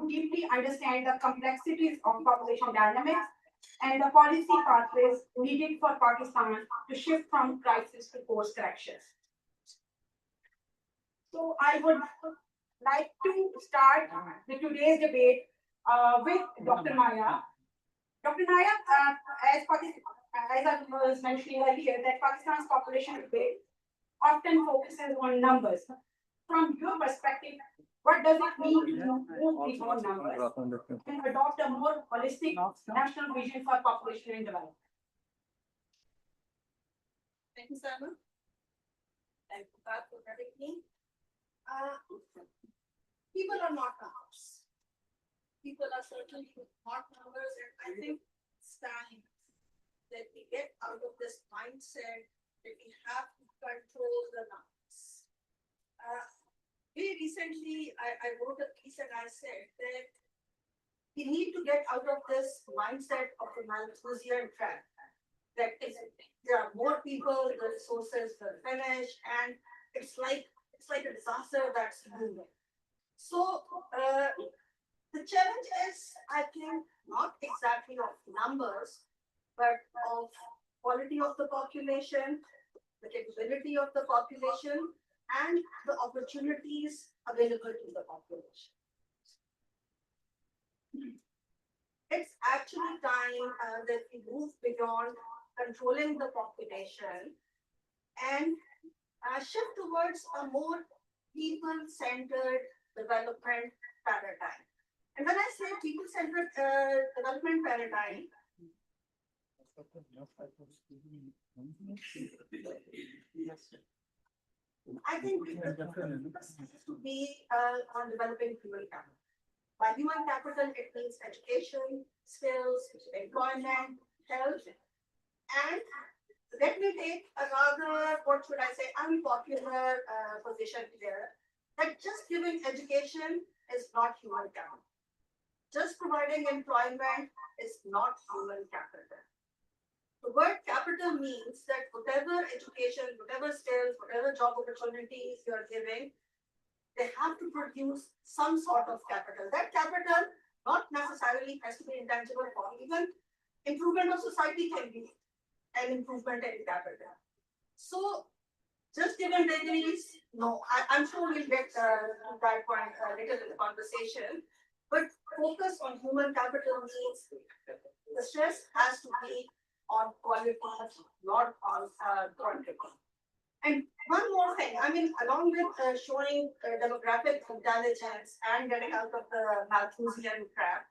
deeply understand the complexities of population dynamics and the policy pathways needed for Pakistan to shift from crisis to course corrections. So I would like to start the today's debate with Dr. Maya. Dr. Naya, as I was mentioning earlier, that Pakistan's population debate often focuses on numbers. From your perspective, what does it mean to move beyond numbers and adopt a more holistic national vision for population and development? Thank you, Simon. Thank you for having me. People are not numbers. People are certainly not numbers, and I think it's time that we get out of this mindset that we have to control the numbers. Very recently, I wrote a piece and I said that we need to get out of this mindset of the Malthusian trap. That is, there are more people, the resources will finish, and it's like a disaster that's moving. So the challenge is, I think, not exactly of numbers, but of quality of the population, the capability of the population, and the opportunities available to the population. It's actually time that we move beyond controlling the population and shift towards a more people-centered development paradigm. And when I say people-centered development paradigm, I think it has to be on developing human capital. By human capital, it means education, skills, employment, health, and let me take a rather, what should I say, unpopular position here, that just giving education is not human capital. Just providing employment is not human capital. The word capital means that whatever education, whatever skills, whatever job opportunities you're giving, they have to produce some sort of capital. That capital not necessarily has to be intangible form. Even improvement of society can be an improvement in capital. So just giving degrees, no, I'm sure we'll get to that point later in the conversation. But focus on human capital means the stress has to be on quality, not on quantity. And one more thing, I mean, along with showing demographic intelligence and getting out of the Malthusian trap,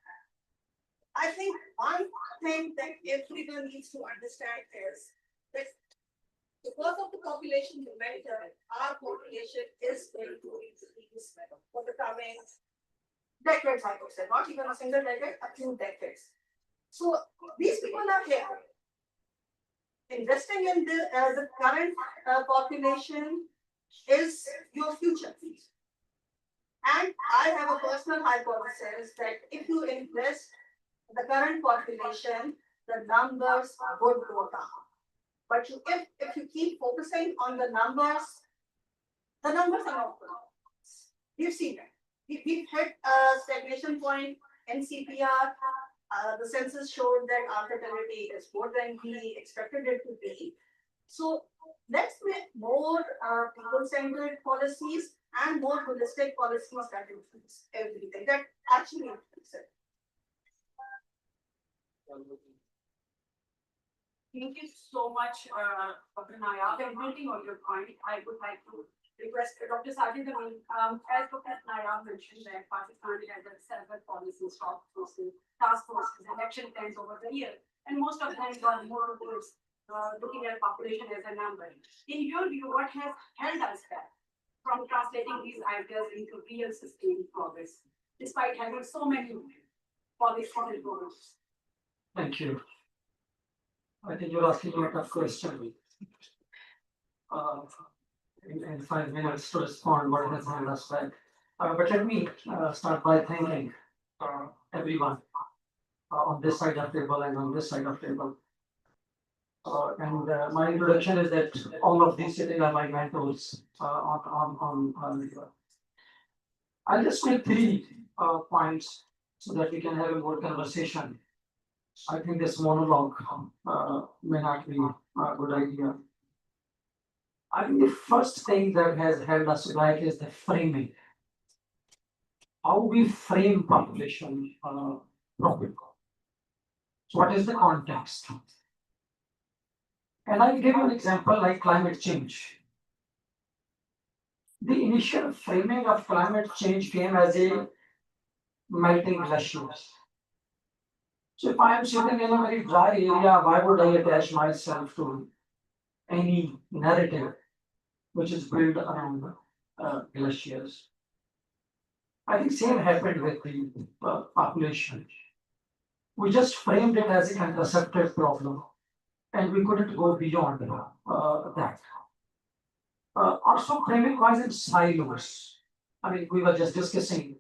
I think one thing that everyone needs to understand is that because of the population momentum, our population is going to increase for the coming decades, I would say, not even a single decade, a few decades. So these people are here. Investing in the current population is your future. And I have a personal hypothesis that if you invest in the current population, the numbers would go down. But if you keep focusing on the numbers are not good. We've seen it. We've hit a stagnation point in CPR. The census showed that our fertility is more than we expected it to be. So let's make more people-centered policies and more holistic policies that includes everything, that actually includes it. Thank you so much, Dr. Naya. And building on your point, I would like to request Dr. Sajid, as Dr. Naya mentioned, that Pakistan has several policies, task forces, election plans over the year, and most of them are more towards looking at population as a number. In your view, what has held us back from translating these ideas into real sustained progress, despite having so many policies and goals? Thank you. I think you're asking a tough question. In 5 minutes to respond what has held us back. But let me start by thanking everyone on this side of the table and on this side of the table. My introduction is that all of these sitting are my mentors I'll just make three points so that we can have a more conversation. I think this monologue may not be a good idea. I think the first thing that has held us back is the framing. How we frame population profit. So what is the context? And I'll give you an example like climate change. The initial framing of climate change came as a melting glaciers. So if I am sitting in a very dry area, why would I attach myself to any narrative which is built around glaciers? I think same happened with the population. We just framed it as a contraceptive problem, and we couldn't go beyond that. Also, framing wise in silos. I mean, we were just discussing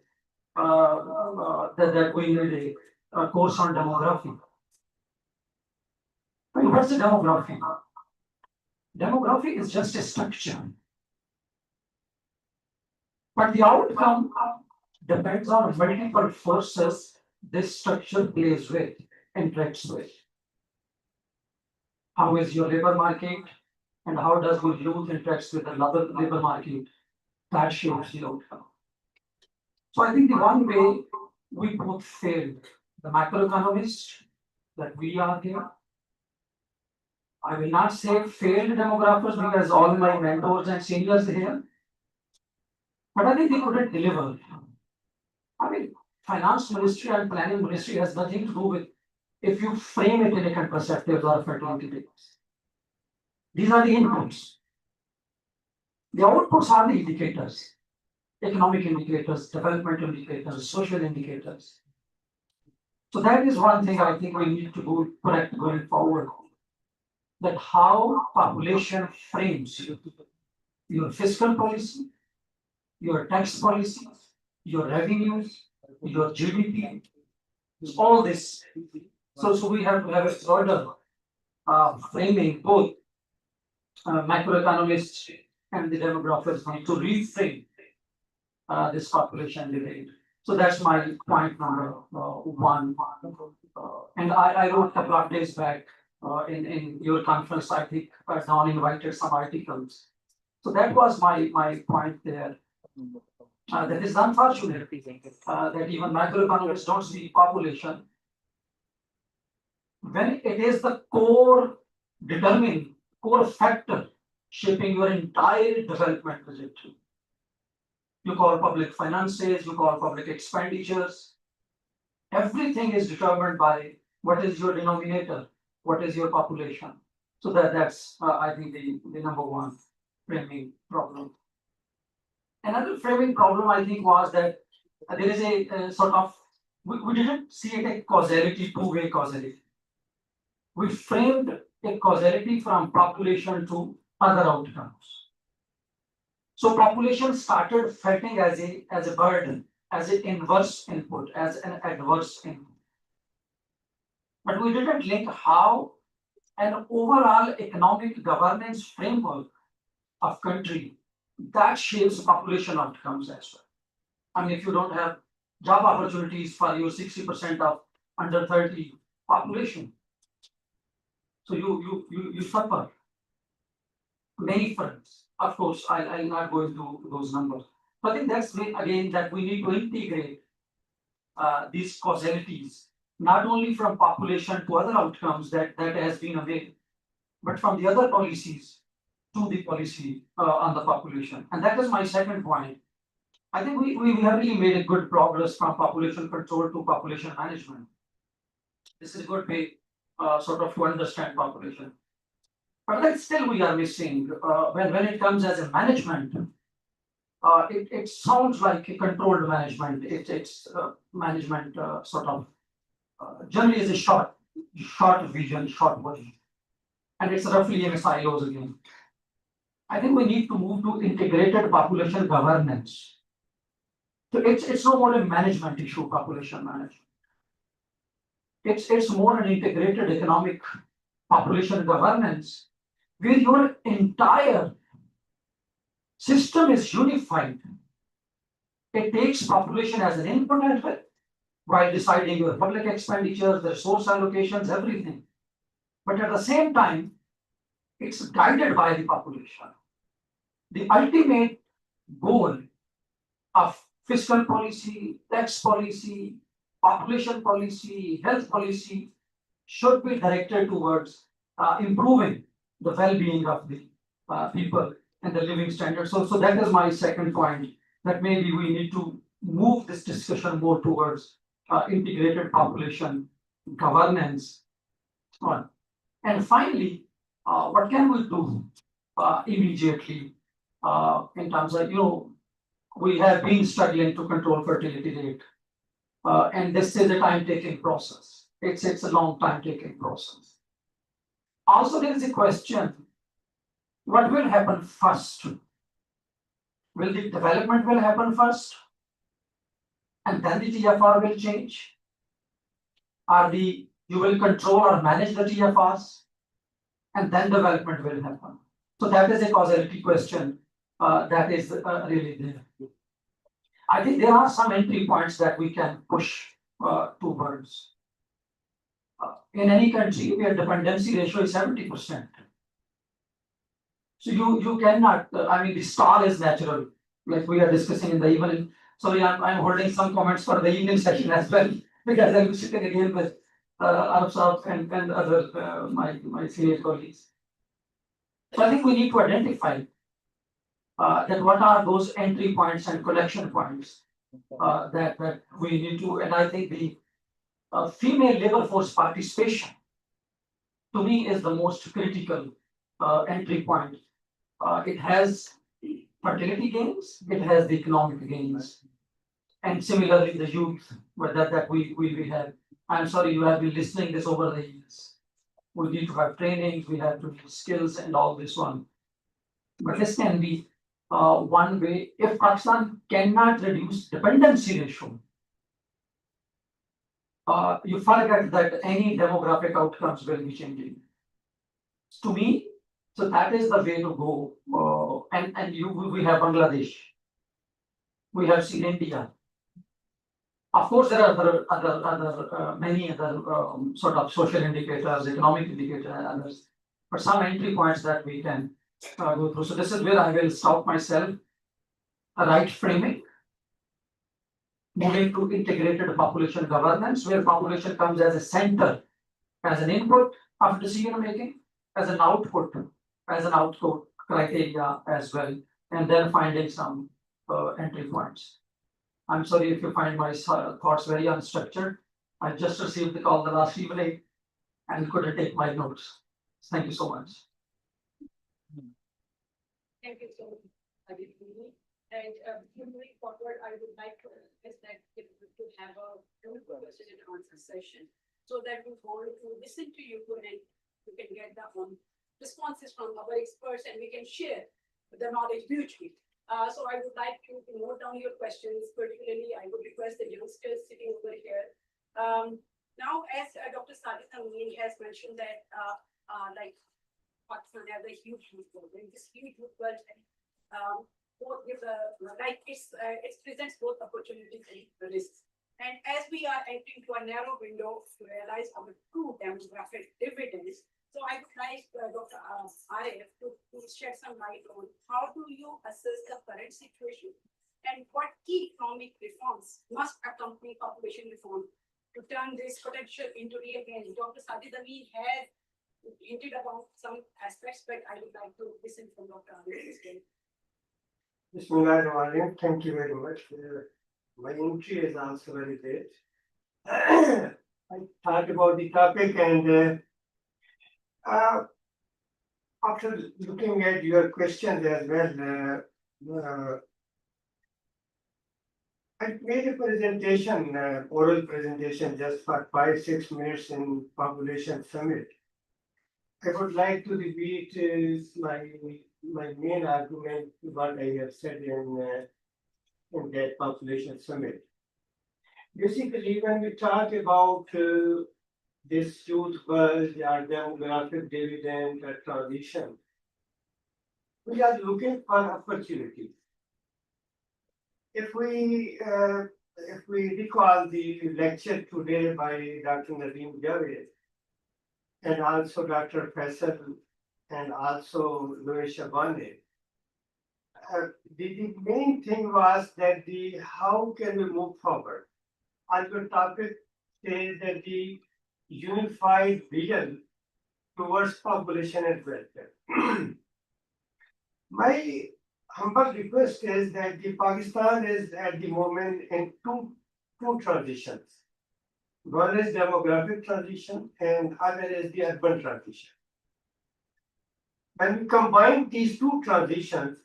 that we need a course on demography. I mean, what's the demography? Demography is just a structure, but the outcome depends on multiple forces this structure plays with, interacts with. How is your labor market, and how does your youth interacts with the labor market? That shapes the outcome. So I think the one way we both failed, the macroeconomists that we are here. I will not say failed demographers because all my mentors and seniors here, but I think they couldn't deliver. I mean, finance ministry and planning ministry has nothing to do with if you frame it in a contraceptives or fertility rates. These are the inputs. The outputs are the indicators, economic indicators, development indicators, social indicators. So that is one thing I think we need to do correct going forward. That how population frames your fiscal policy, your tax policy, your revenues, your GDP, all this. So we have to have a broader framing. Both macroeconomists and the demographers need to reframe this population debate. So that's my point number one. And I wrote a couple of days back in your conference, I think Don invited some articles. So that was my point there. That is unfortunate that even macroeconomists don't see population when it is the core factor shaping your entire development trajectory. You call public finances, you call public expenditures. Everything is determined by what is your denominator, what is your population. So that's I think the number one framing problem. Another framing problem I think was that there is a sort of we didn't see it a causality, two-way causality. We framed a causality from population to other outcomes. So population started fetting as a burden, as an inverse input, as an adverse input. But we didn't link how an overall economic governance framework of country that shapes population outcomes as well. I mean, if you don't have job opportunities for your 60% of under 30 population, so you suffer many fronts. Of course, I'll not go into those numbers. But I think that's again that we need to integrate these causalities, not only from population to other outcomes that has been available, but from the other policies to the policy on the population. And that is my second point. I think we have really made a good progress from population control to population management. This is a good way sort of to understand population. But then still we are missing when it comes as a management. It sounds like a controlled management. It's management sort of generally is a short vision, short version, and it's roughly in silos again. I think we need to move to integrated population governance. So it's no more a management issue, population management. It's more an integrated economic population governance where your entire system is unified It takes population as an input as well, while deciding your public expenditures, the resource allocations, everything. But at the same time, it's guided by the population. The ultimate goal of fiscal policy, tax policy, population policy, health policy should be directed towards improving the well-being of the people and the living standard. So that is my second point, that maybe we need to move this discussion more towards integrated population governance. One. And finally, what can we do immediately in terms of, we have been struggling to control fertility rate. And this is a time-taking process. It's a long time-taking process. Also, there is a question, what will happen first? Will the development will happen first? And then the TFR will change? You will control or manage the TFRs? And then development will happen. So that is a causality question that is really there. I think there are some entry points that we can push towards. In any country, where dependency ratio is 70%. So you cannot, the star is natural, like we are discussing in the evening. Sorry, I'm holding some comments for the evening session as well, because I'm sitting again with Arab Saab and other my senior colleagues. So I think we need to identify that what are those entry points and collection points that we need to, and I think the female labor force participation to me is the most critical entry point. It has fertility gains, it has the economic gains, and similarly the youth that we have. I'm sorry, you have been listening this over the years. We need to have trainings, we have to do skills and all this one. But this can be one way. If Pakistan cannot reduce dependency ratio, you forget that any demographic outcomes will be changing. To me, so that is the way to go. We have Bangladesh, we have seen India. Of course, there are many other sort of social indicators, economic indicators, and others. But some entry points that we can go through. So this is where I will stop myself. A right framing, moving to integrated population governance, where population comes as a center, as an input of decision making, as an output criteria as well, and then finding some entry points. I'm sorry if you find my thoughts very unstructured. I just received the call the last evening and couldn't take my notes. Thank you so much. Thank you so much, Aditi. And moving forward, I would like to request that if we could have a question and answer session, so that we want to listen to you and we can get the responses from our experts and we can share the knowledge mutually. So I would like you to note down your questions. Particularly, I would request the youngsters sitting over here. Now, as Dr. Sadiq Amin has mentioned that like Pakistan has a huge youth world, and this huge youth world both give it presents both opportunities and risks. And as we are entering to a narrow window to realize our true demographic dividends, so I would like Dr. Arif to shed some light on how do you assess the current situation and what key economic reforms must accompany population reform to turn this potential into real gains. Dr. Sajid Amin has hinted about some aspects, but I would like to listen from Dr. Arif as well. Bismillahirrahmanirrahim. Thank you very much. My entry is also very late. I thought about the topic and after looking at your questions as well, I made a presentation, oral presentation just for 5-6 minutes in Population Summit. I would like to repeat my main argument, what I have said in that Population Summit. Basically, when we talk about this youth world or demographic dividend or transition, we are looking for opportunity. if we recall the lecture today by Dr. Nadeem Javed and also Dr. Faisal and also Louis Shabane, the main thing was that the how can we move forward? And the topic says that the unified vision towards population and welfare. My humble request is that the Pakistan is at the moment in two transitions. One is demographic transition and other is the urban transition. When we combine these two transitions,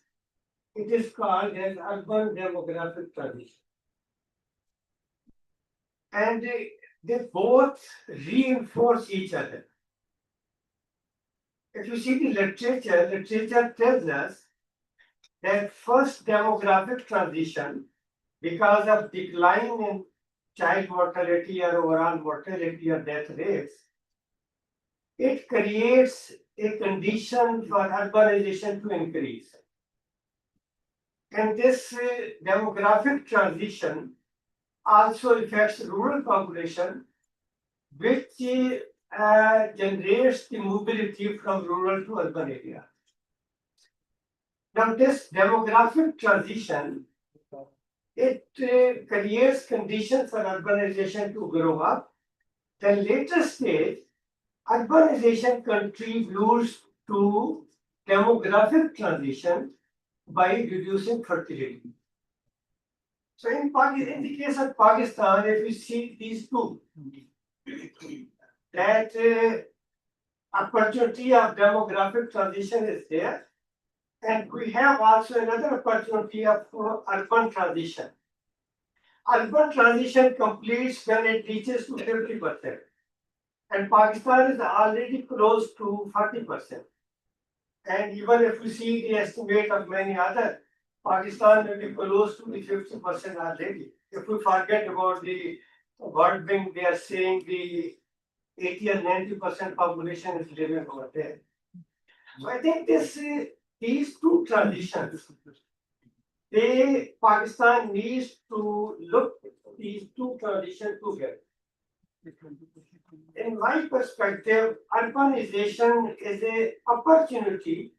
it is called as urban demographic transition. And they both reinforce each other. If you see the literature tells us that first demographic transition, because of decline in child mortality or overall mortality or death rates, it creates a condition for urbanization to increase. And this demographic transition also affects rural population, which generates the mobility from rural to urban area. Now, this demographic transition, it creates conditions for urbanization to grow up. The later stage, urbanization contributes to demographic transition by reducing fertility. So in the case of Pakistan, if you see these two, that opportunity of demographic transition is there, and we have also another opportunity of urban transition. Urban transition completes when it reaches to 50%, and Pakistan is already close to 40%. And even if we see the estimate of many other, Pakistan may be close to the 50% already. If we forget about the World Bank, they are saying the 80 or 90% population is living over there. So I think these two transitions, Pakistan needs to look at these two transitions together. In my perspective, urbanization is an opportunity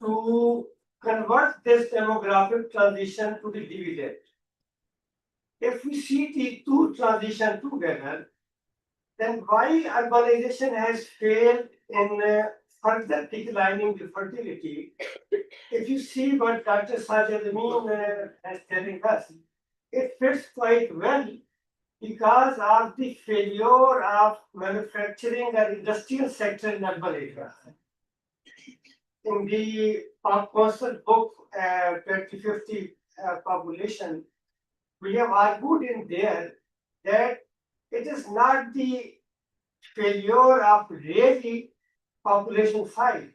to convert this demographic transition to the dividend. If we see the two transitions together, then why urbanization has failed in further declining the fertility? If you see what Dr. Sajid Amin is telling us, it fits quite well because of the failure of manufacturing and industrial sector in urban areas. In the Council book 2050 population, we have argued in there that it is not the failure of really population side.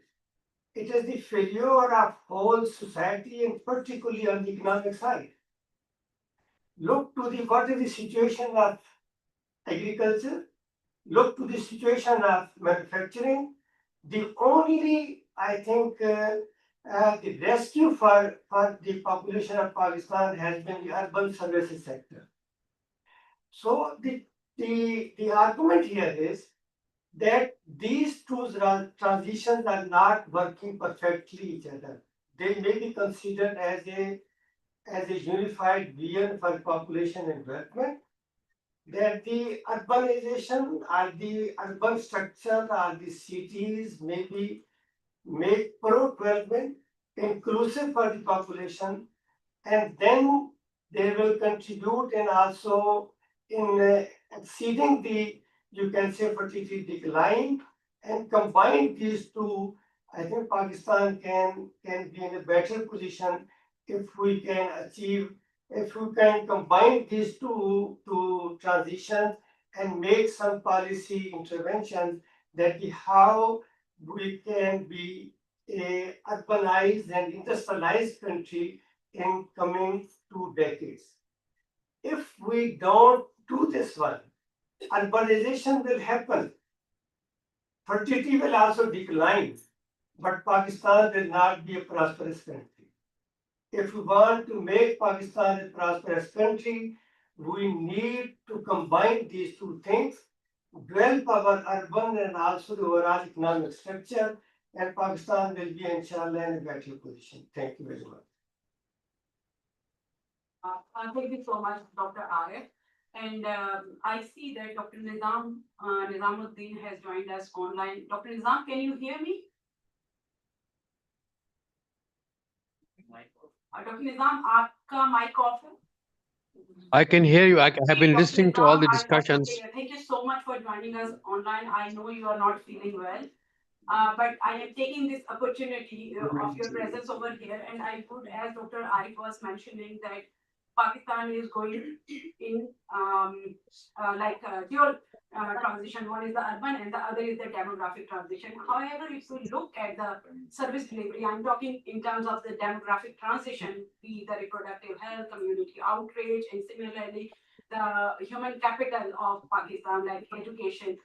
It is the failure of whole society and particularly on the economic side. Look to what is the situation of agriculture, look to the situation of manufacturing. The only, I think, the rescue for the population of Pakistan has been the urban services sector. So the argument here is that these two transitions are not working perfectly each other. They may be considered as a unified vision for population and development, that the urbanization or the urban structure or the cities maybe make pro-development inclusive for the population, and then they will contribute and also in exceeding the, you can say, fertility decline, and combine these two. I think Pakistan can be in a better position if we can combine these two transitions and make some policy interventions that how we can be a urbanized and industrialized country in coming 2 decades. If we don't do this one, urbanization will happen. Fertility will also decline, but Pakistan will not be a prosperous country. if we want to make Pakistan a prosperous country, we need to combine these two things, develop our urban and also the overall economic structure, and Pakistan will be, inshallah, in a better position. Thank you very much. Thank you so much, Dr. Arif. And I see that Dr. Nizamuddin has joined us online. Dr. Nizam, can you hear me? Dr. Nizam, आपका mic off है? I can hear you. I have been Dr. listening to all the Nizam, discussions. okay, thank you so much for joining us online. I know you are not feeling well. But I am taking this opportunity of your presence over here, and I would, as Dr. Arif was mentioning, that Pakistan is going in dual transition. One is the urban and the other is the demographic transition. However, if you look at the service delivery, I'm talking in terms of the demographic transition, be the reproductive health, community outreach, and similarly the human capital of Pakistan, like education.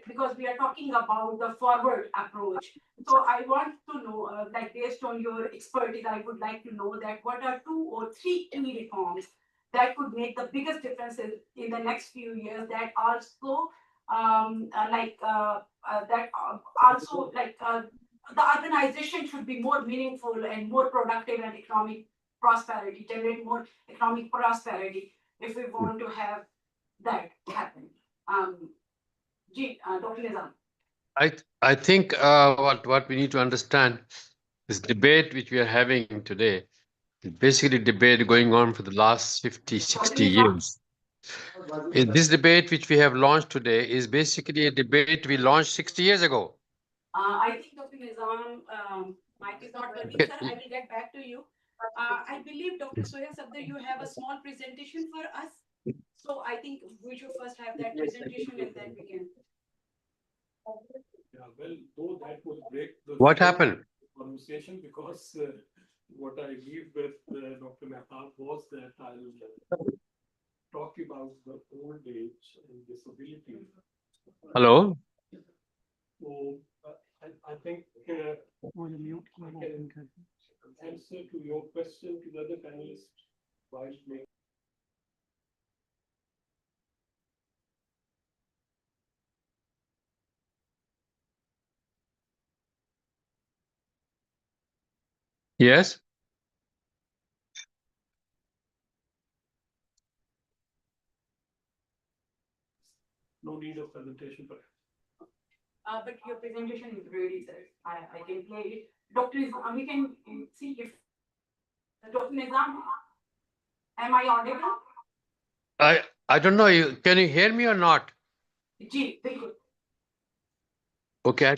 Because we are talking about the forward approach. So I want to know, based on your expertise, I would like to know that what are 2 or 3 key reforms that could make the biggest differences in the next few years that also the urbanization should be more meaningful and more productive and economic prosperity, generate more economic prosperity if we want to have that happen. Dr. Nizam. I think what we need to understand, this debate which we are having today is basically debate going on for the last 50, 60 years. This debate which we have launched today is basically a debate we launched 60 years ago. I think Dr. Nizam, mic is not working, sir. I will get back to you. I believe Dr. Sohail Sabdar, you have a small presentation for us. So I think we should first have that presentation and then we can. Yeah, well, though that will break the What happened? conversation, because what I leave with Dr. Mehtab was that I'll talk about the old age and disability. Hello? So I think I can answer to your question to the other panelists while making. Yes? No need of presentation, but But your presentation is ready, sir. I can play it. Dr. Nizam, we can see if Dr. Nizam, am I audible? I don't know. Can you hear me or not? Ji, bilkul. Okay,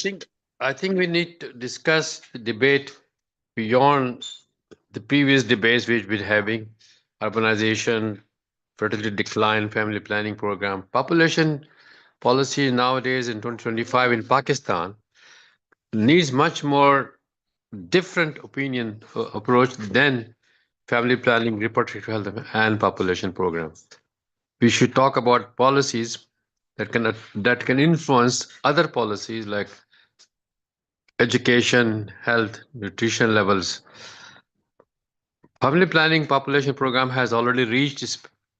I think we need to discuss the debate beyond the previous debates which we've been having: urbanization, fertility decline, family planning program, population policy nowadays in 2025 in Pakistan needs much more different opinion approach than family planning, reproductive health, and population program. We should talk about policies that can influence other policies like education, health, nutrition levels. Family planning population program has already reached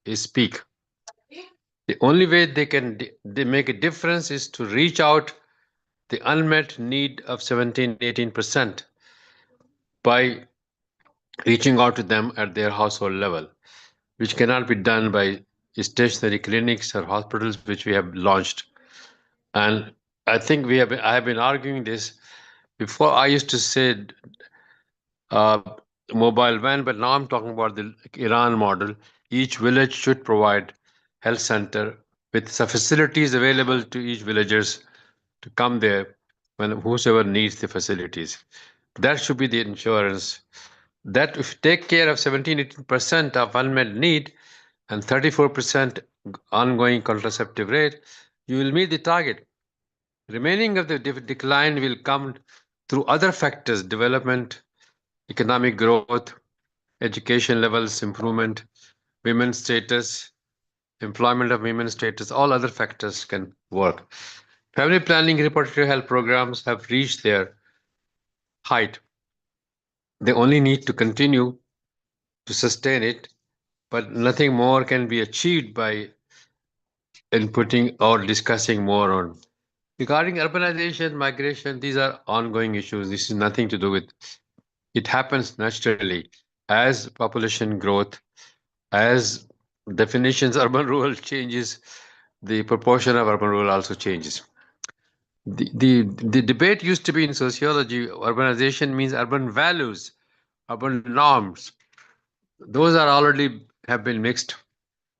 its peak. The only way they make a difference is to reach out the unmet need of 17-18% by reaching out to them at their household level, which cannot be done by stationary clinics or hospitals, which we have launched. And I think I have been arguing this before. I used to say mobile van, but now I'm talking about the Iran model. Each village should provide health center with some facilities available to each villagers to come there when whosoever needs the facilities. That should be the insurance. That if you take care of 17-18% of unmet need and 34% ongoing contraceptive rate, you will meet the target. Remaining of the decline will come through other factors: development, economic growth, education levels improvement, women's status, employment of women's status. All other factors can work. Family planning reproductive health programs have reached their height. They only need to continue to sustain it, but nothing more can be achieved by inputting or discussing more on. Regarding urbanization, migration, these are ongoing issues. This is nothing to do with it happens naturally as population growth, as definitions urban rural changes, the proportion of urban rural also changes. The debate used to be in sociology, urbanization means urban values, urban norms. Those are already have been mixed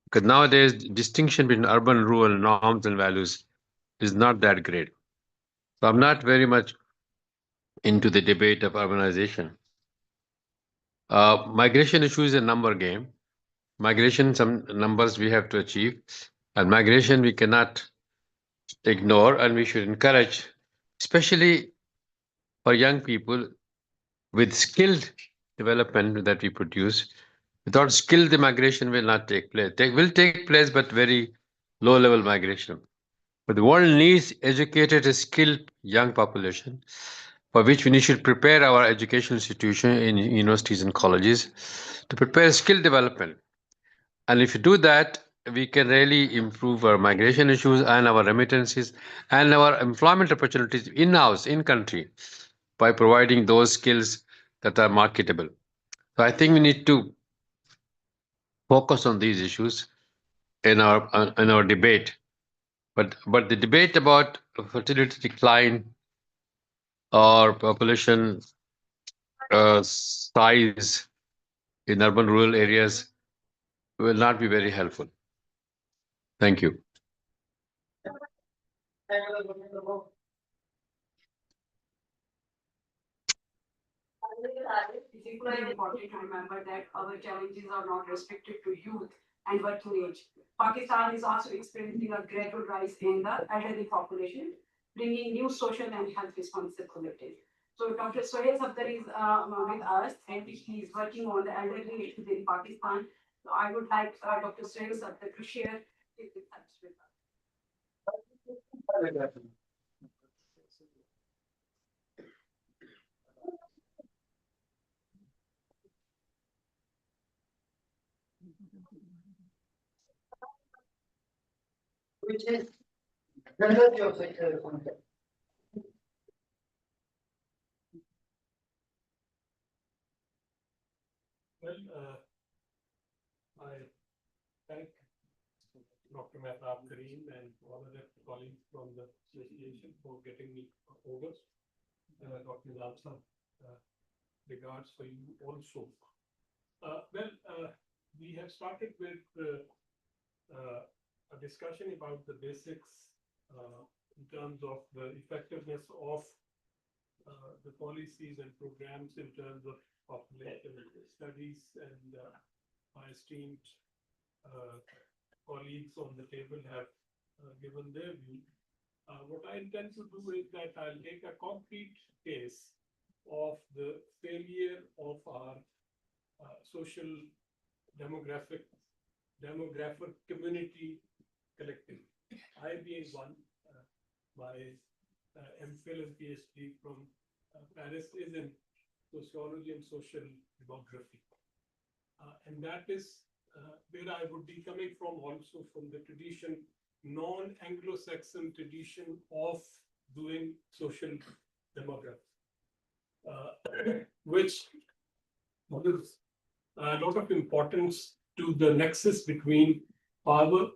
because nowadays distinction between urban rural norms and values is not that great. So I'm not very much into the debate of urbanization. Migration issue is a number game. Migration, some numbers we have to achieve, and migration we cannot ignore, and we should encourage, especially for young people with skilled development that we produce. Without skill, the migration will not take place. It will take place, but very low level migration. But the world needs educated, skilled young population, for which we should prepare our education institution in universities and colleges to prepare skill development. And if you do that, we can really improve our migration issues and our remittances and our employment opportunities in-house, in country, by providing those skills that are marketable. So I think we need to focus on these issues in our debate. But the debate about fertility decline or population size in urban rural areas will not be very helpful. Thank you. It's equally important to remember that our challenges are not restricted to youth and working age. Pakistan is also experiencing a gradual rise in the elderly population, bringing new social and health responsibilities. So Dr. Sohail Safdar is with us, and he is working on the elderly issues in Pakistan. So I would like Dr. Sohail Safdar to share his insights with us. Well, I thank Dr. Mehtab Kareem and all other colleagues from the association for getting me over. Dr. Nalsa, regards for you also. We have started with a discussion about the basics in terms of the effectiveness of the policies and programs in terms of population studies, and my esteemed colleagues on the table have given their view. What I intend to do is that I'll take a concrete case of the failure of our social demographic community collective. I being one, my MPhil and PhD from Paris is in sociology and social demography. And that is where I would be coming from, also from the tradition, non-Anglo-Saxon tradition of doing social demography, which gives a lot of importance to the nexus between power,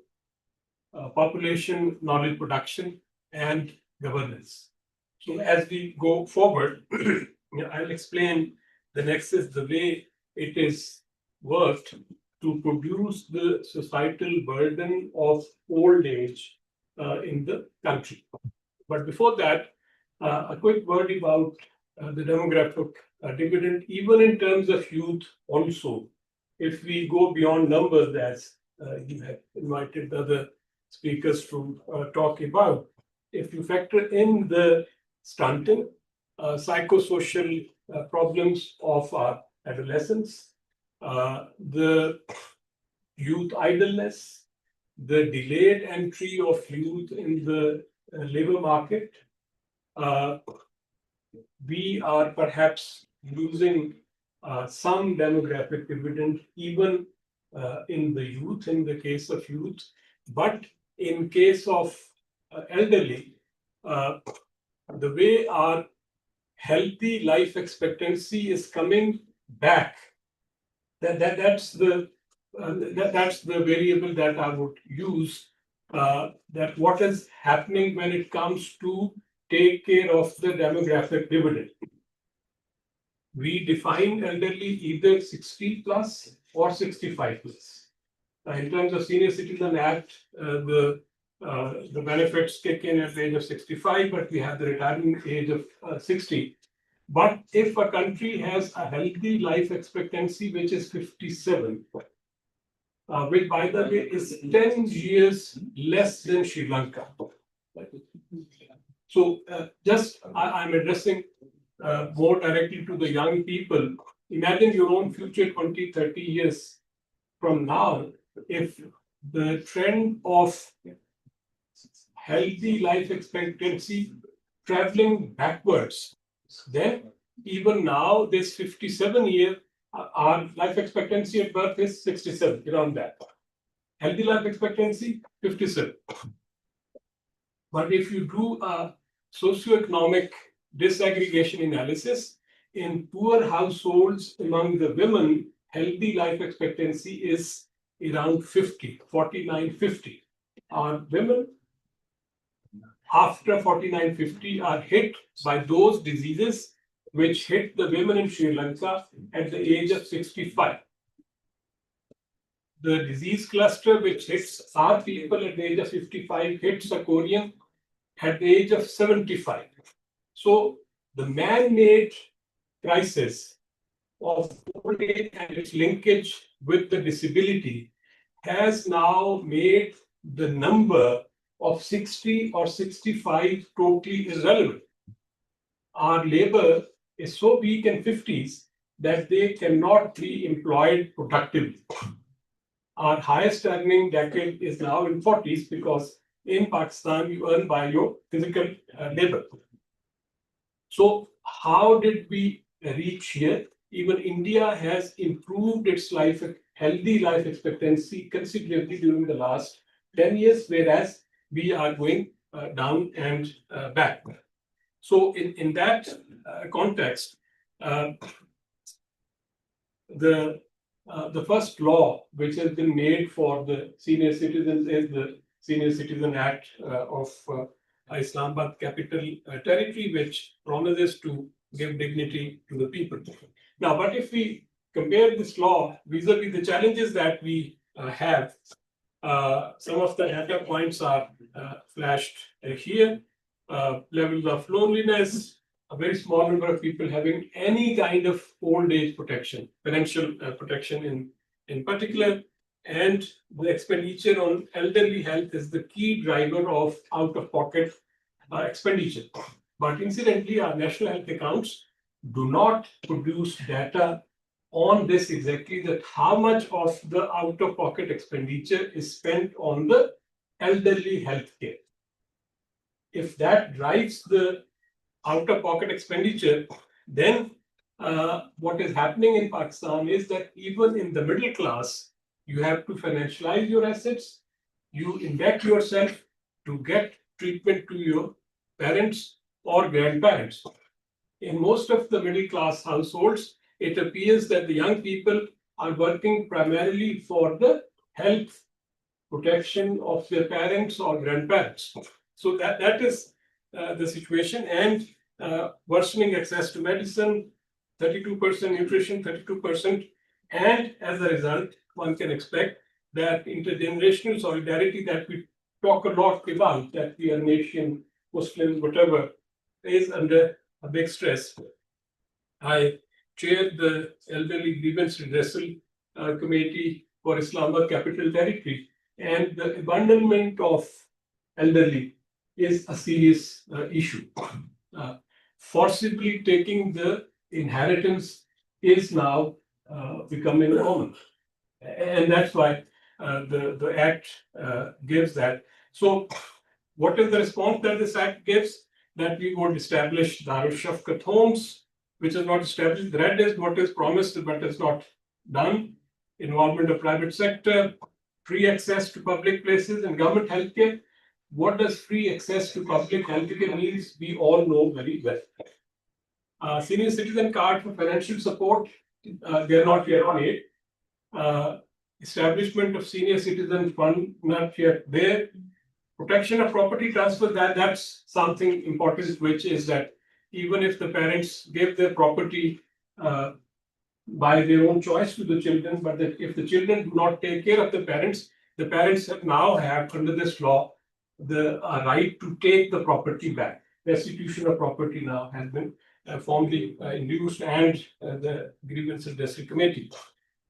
population, knowledge production, and governance. So as we go forward, I'll explain the nexus, the way it is worked to produce the societal burden of old age in the country. But before that, a quick word about the demographic dividend, even in terms of youth also. If we go beyond numbers, as you have invited the other speakers to talk about, if you factor in the stunting, psychosocial problems of our adolescents, the youth idleness, the delayed entry of youth in the labor market, we are perhaps losing some demographic dividend even in the youth, in the case of youth, but in case of elderly, the way our healthy life expectancy is coming back, that's the variable that I would use. That what is happening when it comes to take care of the demographic dividend. We define elderly either 60 plus or 65 plus. In terms of Senior Citizen Act, the benefits kick in at the age of 65, but we have the retirement age of 60. But if a country has a healthy life expectancy, which is 57, which by the way is 10 years less than Sri Lanka. So I'm addressing more directly to the young people. Imagine your own future 20, 30 years from now, if the trend of healthy life expectancy traveling backwards, then even now this 57-year, our life expectancy at birth is 67, around that. Healthy life expectancy, 57. But if you do a socioeconomic disaggregation analysis, in poor households among the women, healthy life expectancy is around 50, 49, 50. Our women after 49, 50 are hit by those diseases which hit the women in Sri Lanka at the age of 65. The disease cluster which hits our people at the age of 55 hits a Korean at the age of 75. So the man-made crisis of old age and its linkage with the disability has now made the number of 60 or 65 totally irrelevant. Our labor is so weak in 50s that they cannot be employed productively. Our highest earning decade is now in 40s because in Pakistan you earn by your physical labor. So how did we reach here? Even India has improved its healthy life expectancy considerably during the last 10 years, whereas we are going down and back. So in that context, the first law which has been made for the senior citizens is the Senior Citizen Act of Islamabad Capital Territory, which promises to give dignity to the people. Now, but if we compare this law vis-a-vis the challenges that we have, some of the data points are flashed here. Levels of loneliness, a very small number of people having any kind of old age protection, financial protection in particular, and the expenditure on elderly health is the key driver of out-of-pocket expenditure. But incidentally, our national health accounts do not produce data on this exactly, that how much of the out-of-pocket expenditure is spent on the elderly health care. If that drives the out-of-pocket expenditure, then what is happening in Pakistan is that even in the middle class, you have to financialize your assets, you indebt yourself to get treatment to your parents or grandparents. In most of the middle class households, it appears that the young people are working primarily for the health protection of their parents or grandparents. So that is the situation, and worsening access to medicine, 32% nutrition, 32%, and as a result, one can expect that intergenerational solidarity that we talk a lot about, that we are nation, Muslims, whatever, is under a big stress. I chaired the Elderly Grievance Redressal Committee for Islamabad Capital Territory, and the abandonment of elderly is a serious issue. Forcibly taking the inheritance is now becoming common. And that's why the Act gives that. So what is the response that this Act gives? That we would establish Darul Shafqat homes which is not established. The red is what is promised but is not done. Involvement of private sector, free access to public places and government healthcare. What does free access to public healthcare means? We all know very well. Senior citizen card for financial support, they are not yet made. Establishment of senior citizen fund, not yet there. Protection of property transfer, that's something important, which is that even if the parents give their property by their own choice to the children, but that if the children do not take care of the parents now have under this law the right to take the property back. Restitution of property now has been formally induced, and the grievance redressal committee.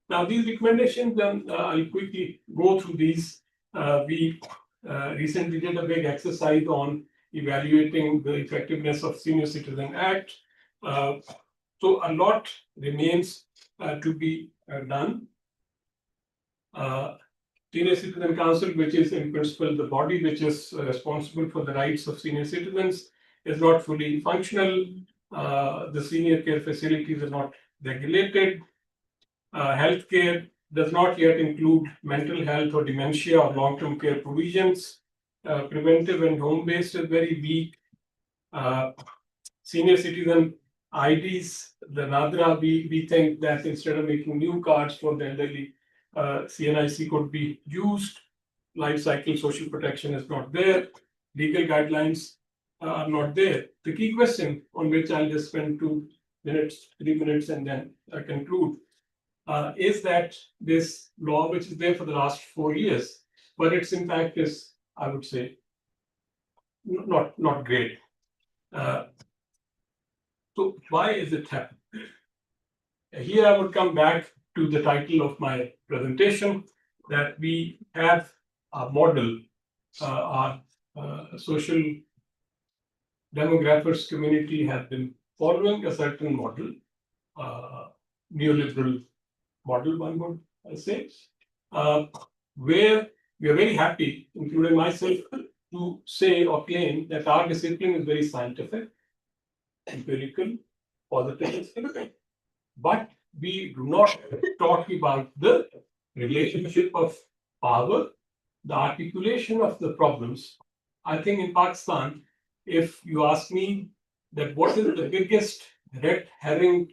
Now these recommendations, I'll quickly go through these. We recently did a big exercise on evaluating the effectiveness of Senior Citizen Act. So a lot remains to be done. Senior Citizen Council, which is in principle the body which is responsible for the rights of senior citizens, is not fully functional. The senior care facilities are not regulated. Healthcare does not yet include mental health or dementia or long-term care provisions. Preventive and home-based is very weak. Senior citizen IDs, the NADRA, we think that instead of making new cards for the elderly, CNIC could be used. Life cycle social protection is not there. Legal guidelines are not there. The key question on which I'll just spend 3 minutes, and then conclude, is that this law, which is there for the last 4 years, but its impact is, I would say, not great. So why is it happening? Here I would come back to the title of my presentation, that we have a model, our social demographers community has been following a certain model, neoliberal model, one would say, where we are very happy, including myself, to say or claim that our discipline is very scientific, empirical, positive, but we do not talk about the relationship of power, the articulation of the problems. I think in Pakistan, if you ask me that what is the biggest red herring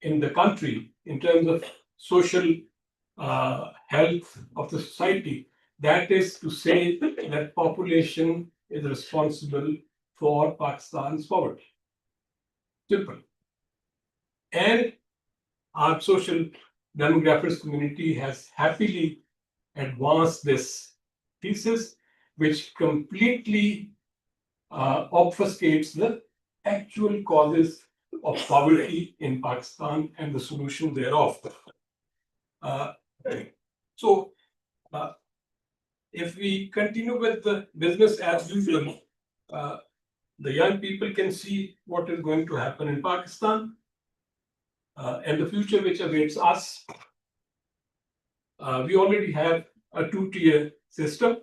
in the country in terms of social health of the society, that is to say that population is responsible for Pakistan's poverty. Simple. And our social demographers community has happily advanced this thesis, which completely obfuscates the actual causes of poverty in Pakistan and the solution thereof. If we continue with the business as usual, the young people can see what is going to happen in Pakistan and the future which awaits us. We already have a 2-tier system,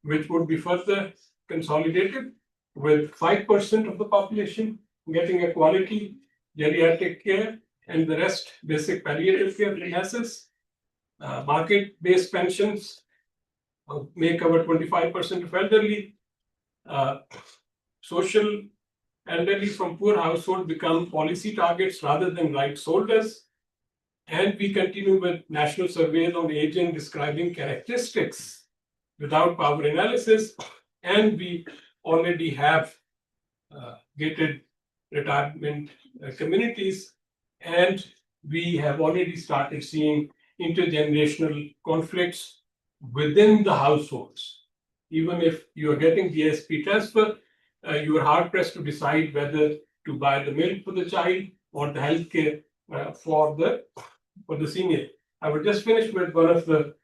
which would be further consolidated with 5% of the population getting a quality geriatric care and the rest basic palliative care classes. Market-based pensions may cover 25% of elderly. Social elderly from poor households become policy targets rather than rights holders. And we continue with national surveys on aging describing characteristics without power analysis. And we already have gated retirement communities, and we have already started seeing intergenerational conflicts within the households. Even if you are getting GSP transfer, you are hard pressed to decide whether to buy the milk for the child or the healthcare for the senior. I will just finish with one of the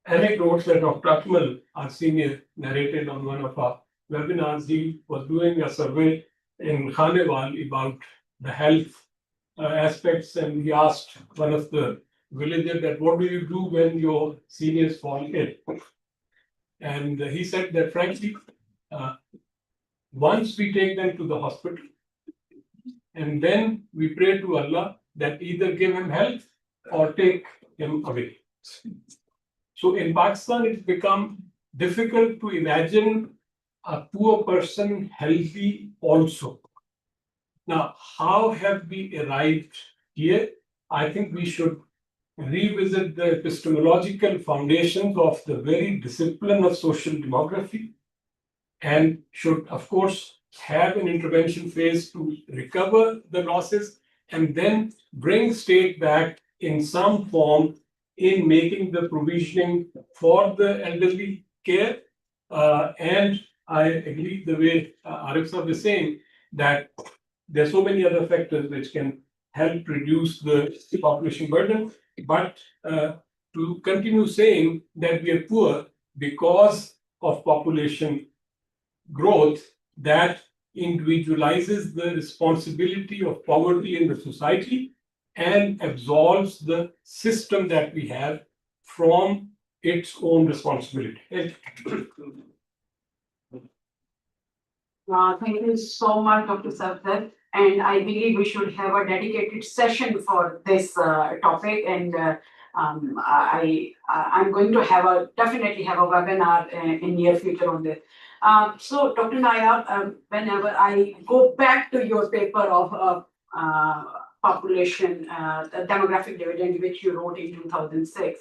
anecdotes that Dr. Akmal, our senior, narrated on one of our webinars. He was doing a survey in Khanewal about the health aspects, and he asked one of the villagers that, what do you do when your seniors fall ill? And he said that, frankly, once we take them to the hospital, and then we pray to Allah that either give him health or take him away. So in Pakistan, it's become difficult to imagine a poor person healthy also. Now, how have we arrived here? I think we should revisit the epistemological foundations of the very discipline of social demography and should, of course, have an intervention phase to recover the losses and then bring state back in some form in making the provisioning for the elderly care. And I agree the way Arif Sahab is saying that there are so many other factors which can help reduce the population burden. But to continue saying that we are poor because of population growth, that individualizes the responsibility of poverty in the society and absolves the system that we have from its own responsibility. Thank you so much, Dr. Safdar. And I believe we should have a dedicated session for this topic. And I'm going to definitely have a webinar in near future on this. So, Dr. Nair, whenever I go back to your paper of population, the demographic dividend, which you wrote in 2006,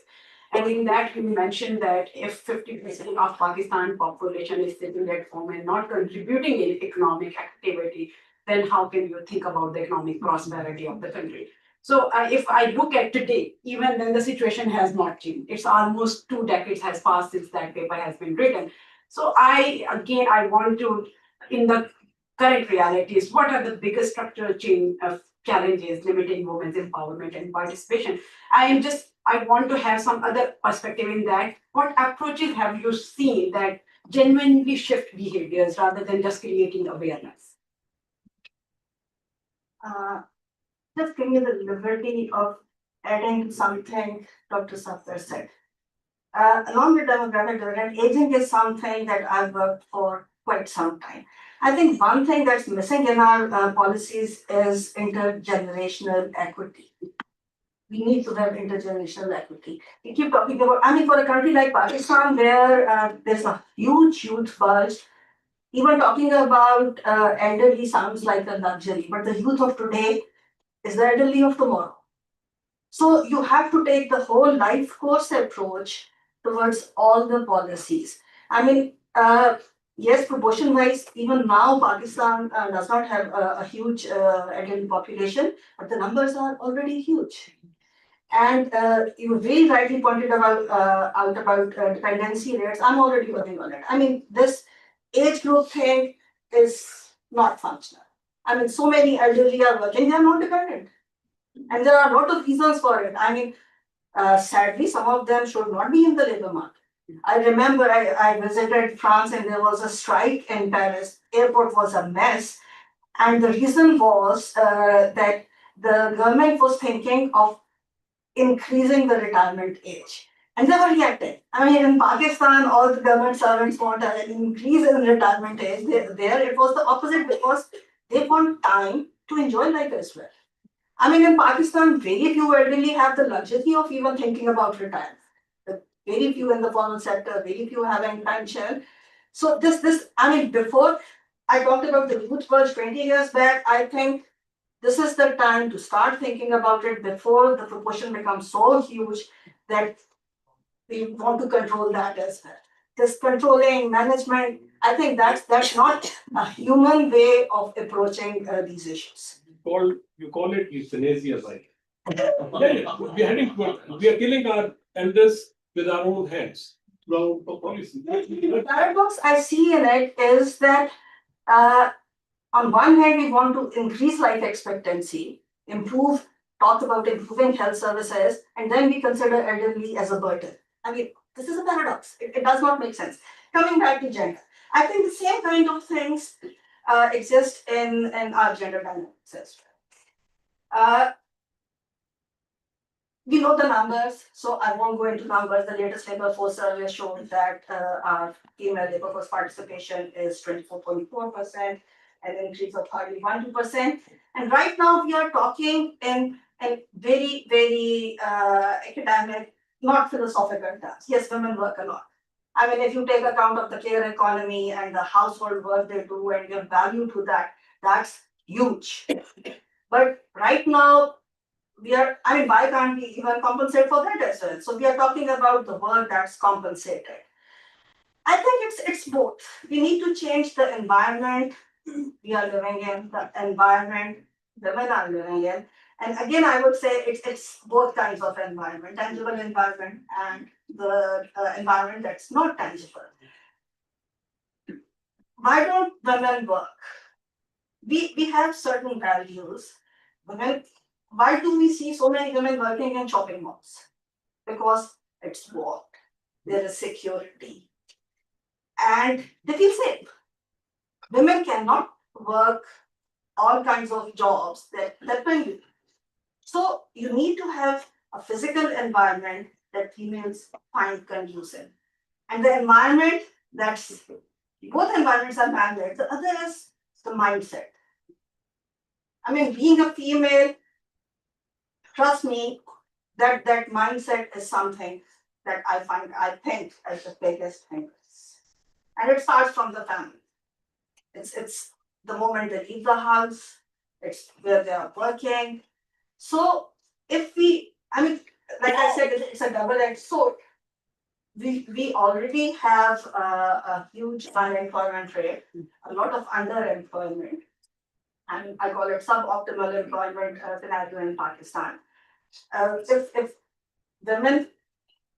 and in that you mentioned that if 50% of Pakistan population is sitting at home and not contributing in economic activity, then how can you think about the economic prosperity of the country? So if I look at today, even then the situation has not changed. It's almost 2 decades has passed since that paper has been written. So I want to, in the current realities, what are the biggest structural change of challenges limiting women's empowerment and participation? I want to have some other perspective in that. What approaches have you seen that genuinely shift behaviors rather than just creating awareness? Just give me the liberty of adding something Dr. Safdar said. Along with demographic dividend, aging is something that I've worked for quite some time. I think one thing that's missing in our policies is intergenerational equity. We need to have intergenerational equity. We keep talking about, for a country like Pakistan, where there's a huge youth bulge, even talking about elderly sounds like a luxury, but the youth of today is the elderly of tomorrow. So you have to take the whole life course approach towards all the policies. Yes, proportion-wise, even now Pakistan does not have a huge elderly population, but the numbers are already huge. And you very rightly pointed out about dependency rates. I'm already working on it. This age group thing is not functional. So many elderly are working, they are not dependent. And there are a lot of reasons for it. Sadly, some of them should not be in the labor market. I remember I visited France and there was a strike in Paris. Airport was a mess. And the reason was that the government was thinking of increasing the retirement age. And they were reacting. In Pakistan, all the government servants want an increase in retirement age. There it was the opposite because they want time to enjoy life as well. In Pakistan, very few elderly have the luxury of even thinking about retirement. Very few in the formal sector, very few having pension. So before I talked about the youth purge 20 years back, I think this is the time to start thinking about it before the proportion becomes so huge that we want to control that as well. This controlling management, I think that's not a human way of approaching these issues. You call it euthanasia, right? We are killing our elders with our own hands. The paradox I see in it is that on one hand, we want to increase life expectancy, talk about improving health services, and then we consider elderly as a burden. This is a paradox. It does not make sense. Coming back to gender, I think the same kind of things exist in our gender dynamics as well. We know the numbers, so I won't go into numbers. The latest labor force survey showed that our female labor force participation is 24.4%. an increase of 31%. And right now we are talking in very, very academic, not philosophical terms. Yes, women work a lot. I mean, if you take account of the care economy and the household work they do and give value to that, that's huge. But right now, I mean, why can't we even compensate for that as well? So we are talking about the work that's compensated. I think it's both. We need to change the environment we are living in, the environment women are living in. And again, I would say it's both kinds of environment, tangible environment and the environment that's not tangible. Why don't women work? We have certain values. Why do we see so many women working in shopping malls? Because it's warm, there is security, and they feel safe. Women cannot work all kinds of jobs that men do. So you need to have a physical environment that females find conducive. And the environment that's both environments are man-made, the other is the mindset. I mean, being a female, trust me, that mindset is something that I think is the biggest thing. And it starts from the family. It's the moment they leave the house, it's where they are working. So if I mean, like I said, it's a double-edged sword. We already have a huge unemployment rate, a lot of underemployment, and I call it suboptimal employment scenario in Pakistan. If women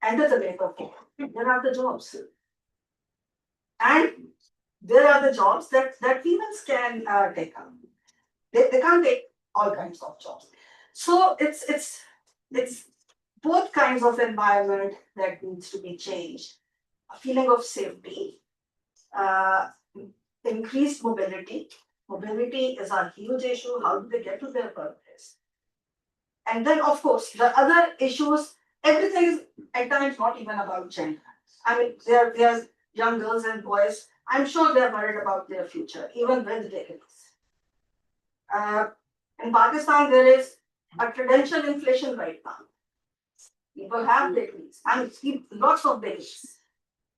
enter the labor force, there are the jobs. And there are the jobs that females can take up. They can't take all kinds of jobs. So it's both kinds of environment that needs to be changed. A feeling of safety, increased mobility. Mobility is a huge issue. How do they get to their workplace? And then, of course, the other issues, everything is at times not even about gender. I mean, there's young girls and boys, I'm sure they're worried about their future, even with degrees. In Pakistan, there is a credential inflation right now. People have degrees, and lots of degrees.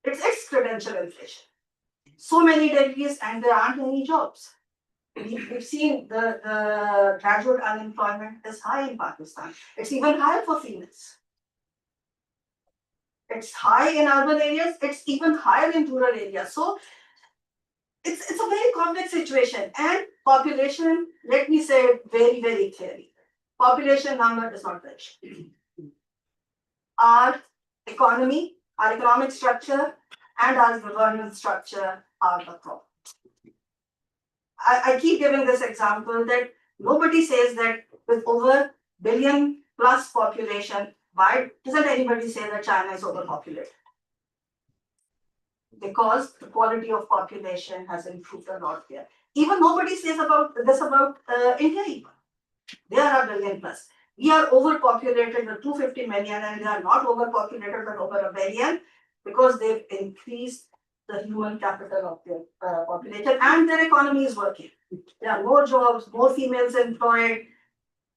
It's credential inflation. So many degrees, and there aren't any jobs. We've seen the graduate unemployment is high in Pakistan. It's even higher for females. It's high in urban areas, it's even higher in rural areas. So it's a very complex situation. And population, let me say it very, very clearly. Population number is not the issue. Our economy, our economic structure, and our governance structure are the problem. I keep giving this example that nobody says that with over billion plus population, why doesn't anybody say that China is overpopulated? Because the quality of population has improved a lot there. Even nobody says about India even. They are a billion plus. We are overpopulated with 250 million, and they are not overpopulated but over a billion because they've increased the human capital of their population and their economy is working. There are more jobs, more females employed.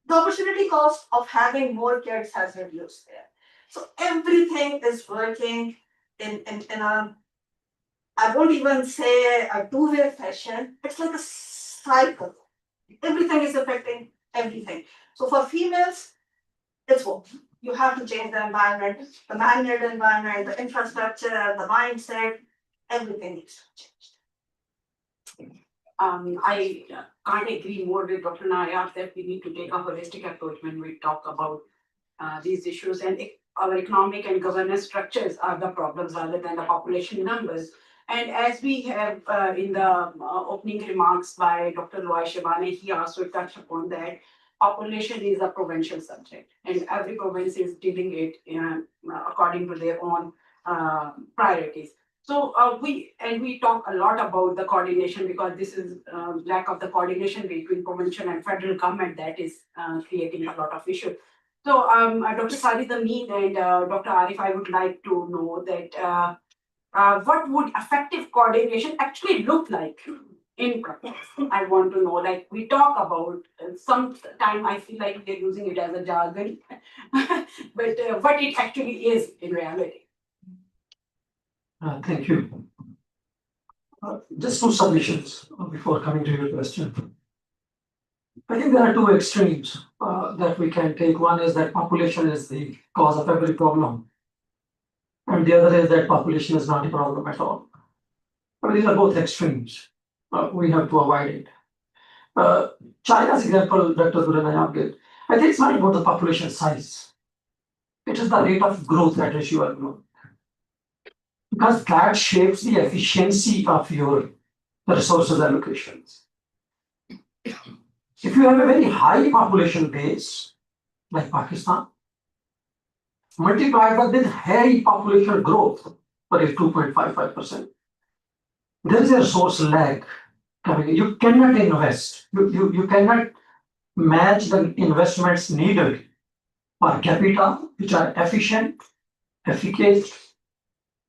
The opportunity cost of having more kids has reduced there. So everything is working in a, I won't even say a two-way fashion. It's like a cycle. Everything is affecting everything. So for females, it's both. You have to change the environment, the man-made environment, the infrastructure, the mindset, everything needs to change. I can't agree more with Dr. Nayak that we need to take a holistic approach when we talk about these issues, and our economic and governance structures are the problems rather than the population numbers. And as we have in the opening remarks by Dr. Loy Shivani, he also touched upon that population is a provincial subject, and every province is dealing it according to their own priorities. So we talk a lot about the coordination because this is lack of the coordination between provincial and federal government that is creating a lot of issues. So Dr. Sajid Amin and Dr. Arif, I would like to know that what would effective coordination actually look like in practice. I want to know, like, we talk about, sometime I feel like they're using it as a jargon, but what it actually is in reality. Thank you. Just two submissions before coming to your question. I think there are two extremes that we can take. One is that population is the cause of every problem, and the other is that population is not a problem at all. I mean, these are both extremes. We have to avoid it. China's example, Dr. Guranayab gave, I think it's not about the population size. It is the rate of growth at which you are growing. Because that shapes the efficiency of your resources allocations. If you have a very high population base, like Pakistan, multiplied by this high population growth, that is 2.55%, there is a resource lag coming. You cannot invest. You cannot match the investments needed per capita, which are efficient, efficacious,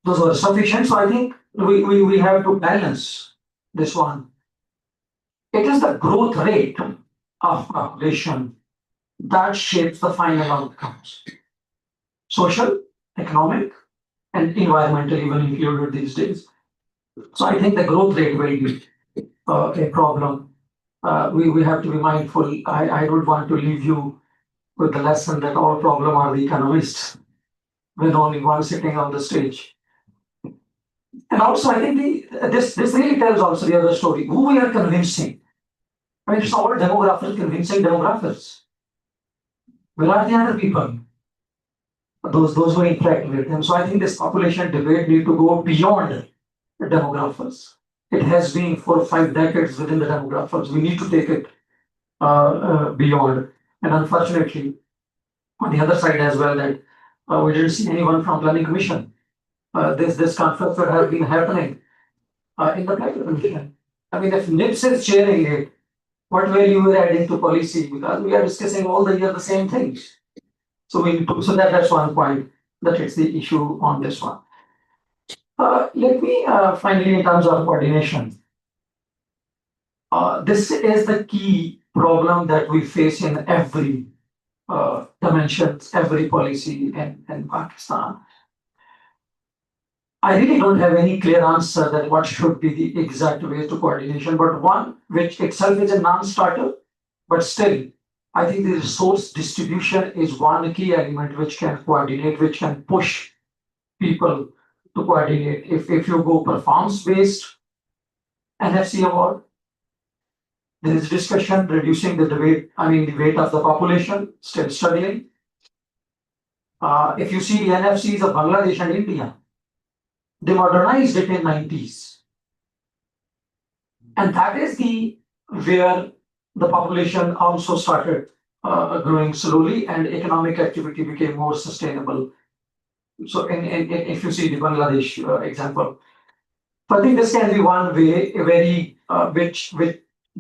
those are sufficient. So I think we have to balance this one. It is the growth rate of population that shapes the final outcomes. Social, economic, and environmental even included these days. So I think the growth rate will be a problem. We have to be mindful. I don't want to leave you with the lesson that all problem are the economists when only one sitting on the stage. And also, I think this really tells also the other story. Who we are convincing? I mean, it's all demographers convincing demographers. Where are the other people? Those who interact with them. So I think this population debate need to go beyond the demographers. It has been 4 or 5 decades within the demographers. We need to take it beyond. And unfortunately, on the other side as well, that we didn't see anyone from Planning Commission. This conference would have been happening in the Planning Commission. I mean, if NIPS is chairing it, what value we're adding to policy? Because we are discussing all the year the same things. So that's one point that it's the issue on this one. Let me finally, in terms of coordination, this is the key problem that we face in every dimensions, every policy in Pakistan. I really don't have any clear answer that what should be the exact way to coordination, but one which itself is a non-starter, but still, I think the resource distribution is one key element which can coordinate, which can push people to coordinate. If you go performance-based NFC award, there is discussion reducing the weight of the population, still studying. If you see the NFCs of Bangladesh and India, they modernized it in 90s. And that is where the population also started growing slowly and economic activity became more sustainable. So if you see the Bangladesh example, so I think this can be one way, a very which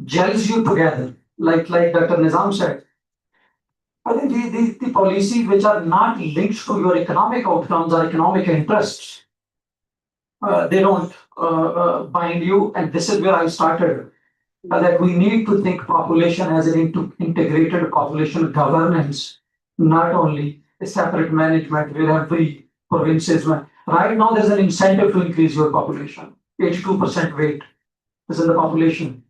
gels you together, like Dr. Nizam said. I think the policies which are not linked to your economic outcomes or economic interests, they don't bind you. And this is where I started, that we need to think population as an integrated population governance, not only a separate management where every province is one. Right now, there's an incentive to increase your population. 82% weight is in the population.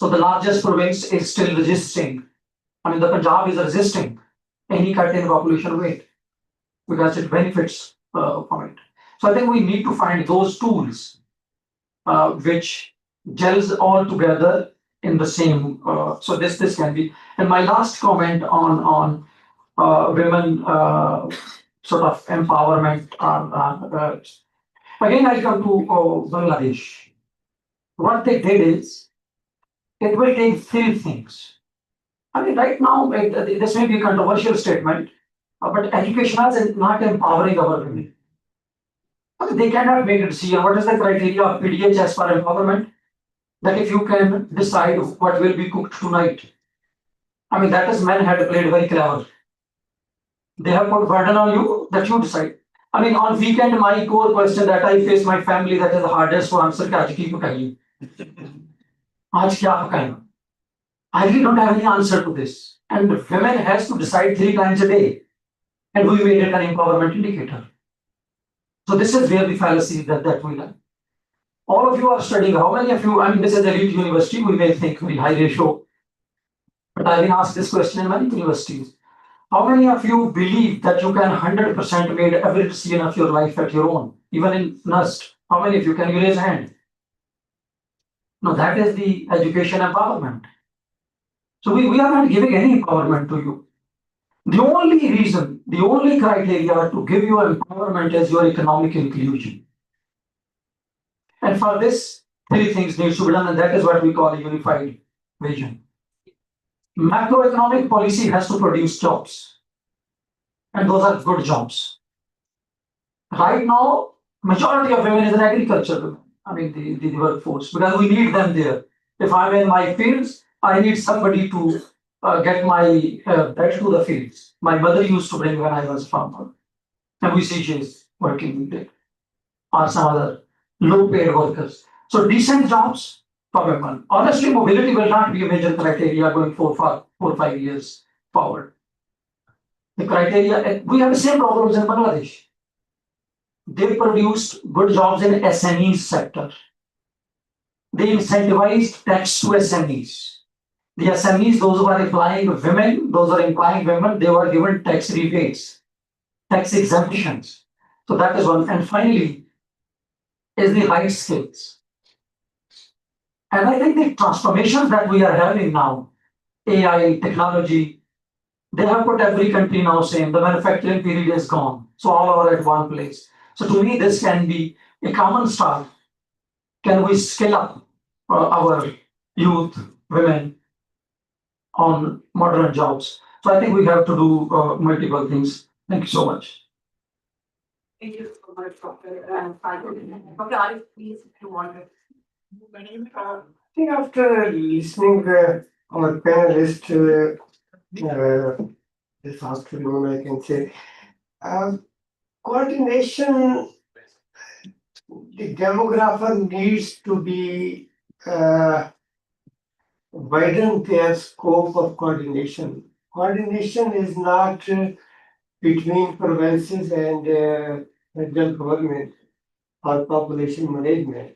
So the largest province is still resisting. I mean, the Punjab is resisting any cut in population weight because it benefits from it. So I think we need to find those tools which gels all together in the same. So this can be. And my last comment on women sort of empowerment. Again, I come to Bangladesh. What they did is, it will take 3 things. I mean, right now, this may be a controversial statement, but education is not empowering our women. I mean, they cannot make a decision. What is the criteria of PDHS for empowerment? That if you can decide what will be cooked tonight. I mean, that is men had played very clever. They have put burden on you that you decide. I mean, on weekend, my core question that I face my family, that is the hardest to answer, आज क्या पकाएं? I really don't have any answer to this. And women has to decide 3 times a day. And we made it an empowerment indicator. So this is where the fallacy that we learn. All of you are studying. How many of you, I mean, this is elite university, we may think very high ratio. But I've been asked this question in many universities. How many of you believe that you can 100% made every decision of your life at your own, even in NUST? How many of you, can you raise a hand? No, that is the education empowerment. So we are not giving any empowerment to you. The only reason, the only criteria to give you empowerment is your economic inclusion. And for this, 3 things need to be done, and that is what we call a unified vision. Macroeconomic policy has to produce jobs, and those are good jobs. Right now, majority of women is in agriculture, I mean the workforce, because we need them there. If I'm in my fields, I need somebody to get my bread to the fields. My mother used to bring when I was farmer, and we see she's working there, or some other low-paid workers. So decent jobs for women. Honestly, mobility will not be a major criteria going 4 or 5 years forward. The criteria, we have the same problems in Bangladesh. They produced good jobs in SMEs sector. They incentivized tax to SMEs. The SMEs, those who are employing women, they were given tax rebates, tax exemptions. So that is one. And finally, is the right skills. And I think the transformations that we are having now, AI, technology, they have put every country now saying the manufacturing period is gone. So all are at one place. So to me, this can be a common start. Can we scale up our youth, women on modern jobs? So I think we have to do multiple things. Thank you so much. Thank you so much, Dr. Dr. Arif, please, if you want to. I think after listening our panelist this afternoon, I can say coordination, the demographer needs to be widen their scope of coordination. Coordination is not between provinces and federal government or population management.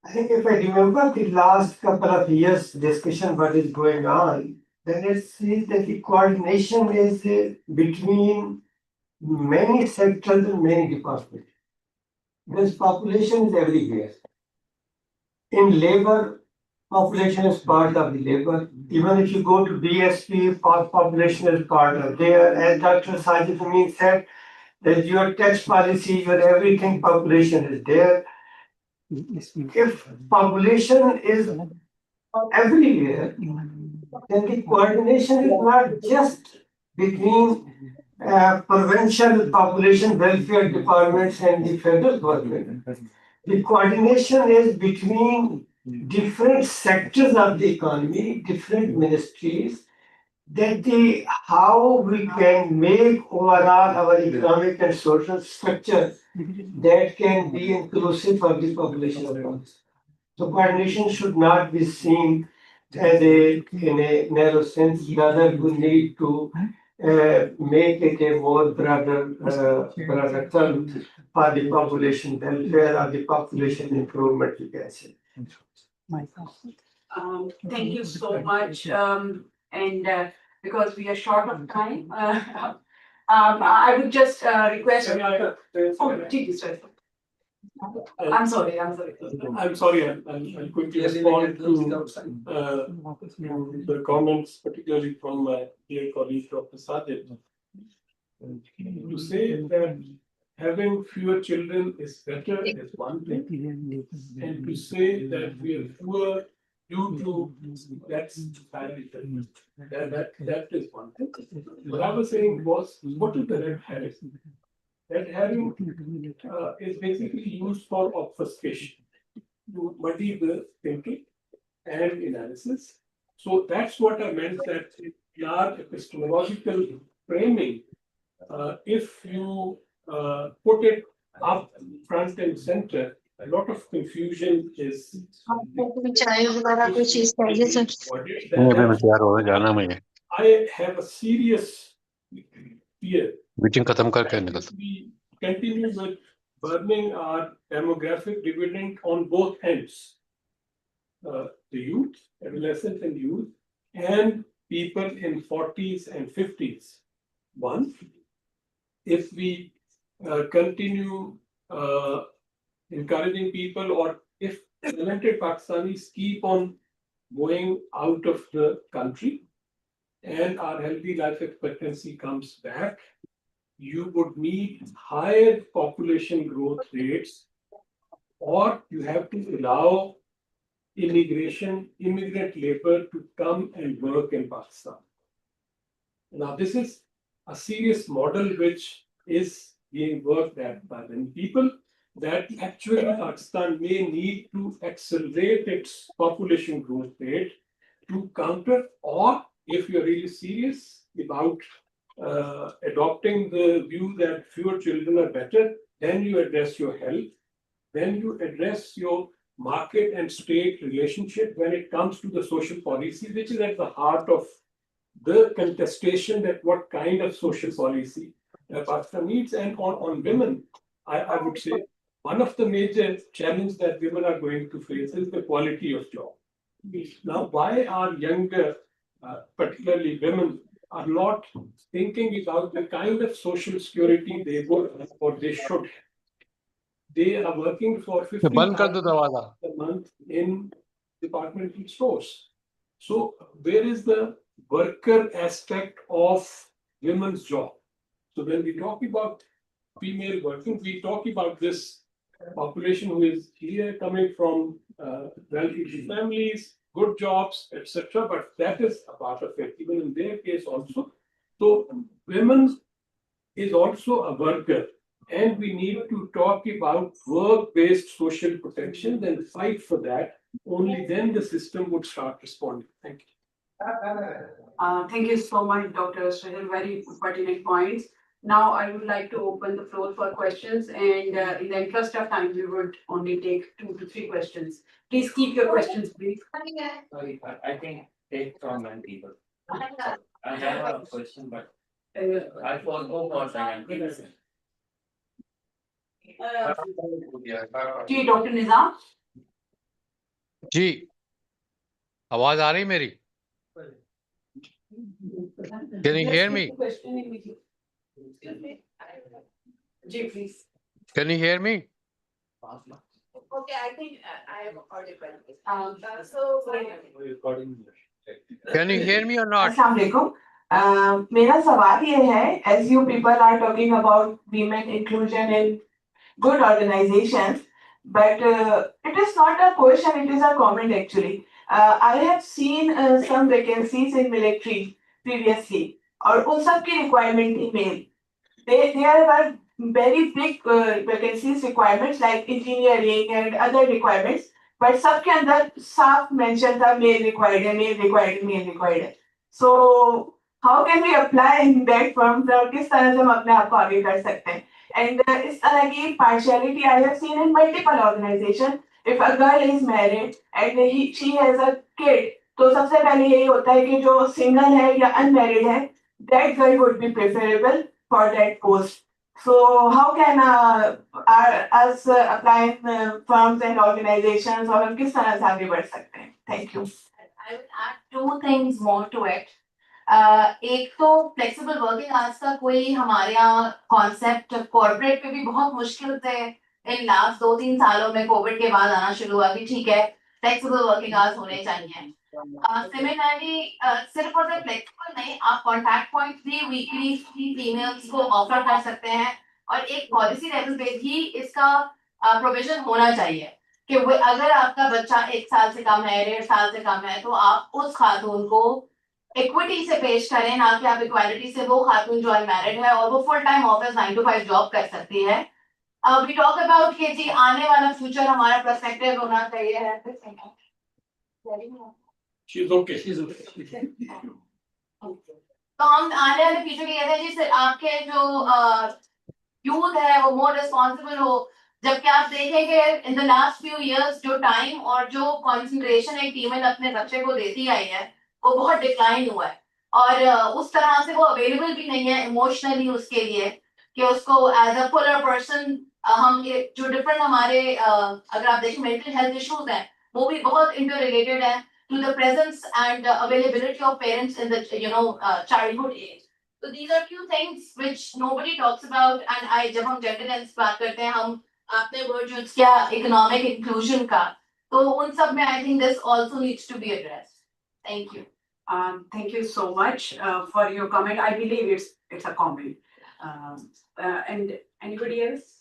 I think if I remember the last couple of years discussion what is going on, then it says that the coordination is between many sectors and many departments. Because population is everywhere. In labor, population is part of the labor. Even if you go to DSP, population is part of there. As Dr. Sajid Amin said, that your tax policy, your everything, population is there. If population is everywhere, then the coordination is not just between provincial population welfare departments and the federal government. The coordination is between different sectors of the economy, different ministries, that the how we can make overall our economic and social structure that can be inclusive of the population of us. So coordination should not be seen as in a narrow sense, rather we need to make it a more broader term for the population welfare or the population improvement, you can say. Thank you so much. And because we are short of time, I would just request. Oh, geez, sorry. I'm sorry. I'm sorry, I'll quickly respond to the comments, particularly from my dear colleague, Dr. Sajid. To say that having fewer children is better is one thing, and to say that we are poor due to that's valid. That is one thing. What I was saying was, what is the red herring? Red herring is basically used for obfuscation, to muddy the thinking and analysis. So that's what I meant, that in our epistemological framing, if you put it up front and center, a lot of confusion is. नहीं अभी मैं तैयार हो रहा जाना मुझे I have a serious fear. Meeting खत्म करके that निकलता if we continue with burning our demographic dividend on both ends. The youth, adolescents and youth, and people in 40s and 50s. One, if we continue encouraging people, or if talented Pakistanis keep on going out of the country and our healthy life expectancy comes back, you would need higher population growth rates, or you have to allow immigrant labor to come and work in Pakistan. Now, this is a serious model which is being worked at by many people, that actually Pakistan may need to accelerate its population growth rate to counter, or if you're really serious about adopting the view that fewer children are better, then you address your health, then you address your market and state relationship when it comes to the social policy, which is at the heart of the contestation, that what kind of social policy Pakistan needs. And on women, I would say one of the major challenges that women are going to face is the quality of job. Now, why are younger, particularly women, are not thinking about the kind of social security they would or they should have? They are working for 50 बंद कर दो दरवाजा a month in departmental stores. So where is the worker aspect of women's job? So when we talk about female working, we talk about this population who is here coming from wealthy families, good jobs, etc. But that is a part of it, even in their case also. So women is also a worker, and we need to talk about work-based social protection and fight for that. Only then the system would start responding. Thank you. Thank you so much, Dr. Sahil. Very pertinent points. Now I would like to open the floor for questions, and in the interest of time, we would only take 2 to 3 questions. Please keep your questions brief. Sorry, I think take from many people. I have a question, but I forgot what I am. जी doctor Nizam ji आवाज आ रही मेरी Can you hear me? जी please Can you hear me? Okay, I think I am audible. So. Can you hear me or not? अस्सलाम वालेकुम मेरा सवाल ये है as you people are talking about women inclusion in good organizations, but it is not a question, it is a comment actually. I have seen some vacancies in military previously और उन सब की requirement थी male. There were very big vacancies requirements like engineering and other requirements, but सबके अंदर साफ mention था male required है, male required, male required है. So how can we apply in that form? और किस तरह से हम अपने आप को आगे कर सकते हैं? And इस तरह की partiality I have seen in multiple organizations. If a girl is married and she has a kid, तो सबसे पहले यही होता है कि जो single है या unmarried है, that girl would be preferable for that post. So how can us apply firms and organizations और हम किस तरह से आगे बढ़ सकते हैं? Thank you. I will add 2 things more to it. एक तो फ्लेक्सिबल वर्किंग आवर्स का कोई हमारे यहाँ कॉन्सेप्ट कॉर्पोरेट पे भी बहुत मुश्किल से इन लास्ट 2-3 सालों में कोविड के बाद आना शुरू हुआ कि ठीक है फ्लेक्सिबल वर्किंग आवर्स होने चाहिए. सिमिलरली सिर्फ और सिर्फ फ्लेक्सिबल नहीं, आप कॉन्टैक्ट पॉइंट भी वीकली फीमेल्स को ऑफर कर सकते हैं और एक पॉलिसी लेवल पे भी इसका प्रोविजन होना चाहिए कि अगर आपका बच्चा 1 साल से कम है, 1.5 साल से कम है, तो आप उस खातून को इक्विटी से पेश करें, ना कि आप इक्वालिटी से वो खातून जो अनमैरिड है और वो full time office 9 to 5 job कर सकती है. वी टॉक अबाउट कि जी आने वाला फ्यूचर हमारा पर्सपेक्टिव होना चाहिए है. She's okay. तो हम आने वाले फ्यूचर के कहते हैं जी आपके जो यूथ है वो मोर रिस्पॉन्सिबल हो, जबकि आप देखेंगे in the last few years जो टाइम और जो कंसंट्रेशन एक फीमेल अपने बच्चे को देती आई है वो बहुत डिक्लाइन हुआ है और उस तरह से वो अवेलेबल भी नहीं है इमोशनली उसके लिए कि उसको एज अ फुलर पर्सन हम ये जो डिफरेंट हमारे अगर आप देखें मेंटल हेल्थ इश्यूज हैं वो भी बहुत इंटर रिलेटेड है to the presence and availability of parents in the childhood age. So these are few things which nobody talks about and I जब हम gender lens बात करते हैं हम आपने word use किया economic inclusion का तो उन सब में I think this also needs to be addressed. Thank you. Thank you so much for your comment. I believe it's a comment. And anybody else?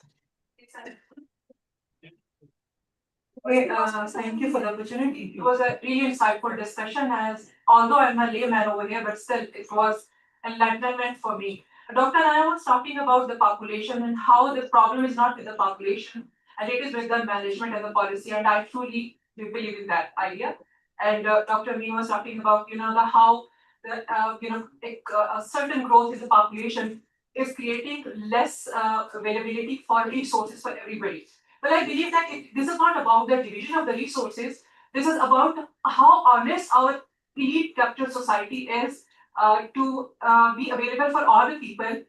Okay, thank you for the opportunity. It was a really insightful discussion as although I'm a layman over here, but still it was enlightenment for me. Dr. Naya was talking about the population and how the problem is not with the population and it is with the management and the policy, and I truly do believe in that idea. And Dr. Mee was talking about, how the, a certain growth in the population is creating less availability for resources for everybody. But I believe that this is not about the division of the resources. This is about how honest our elite capital society is to be available for all the people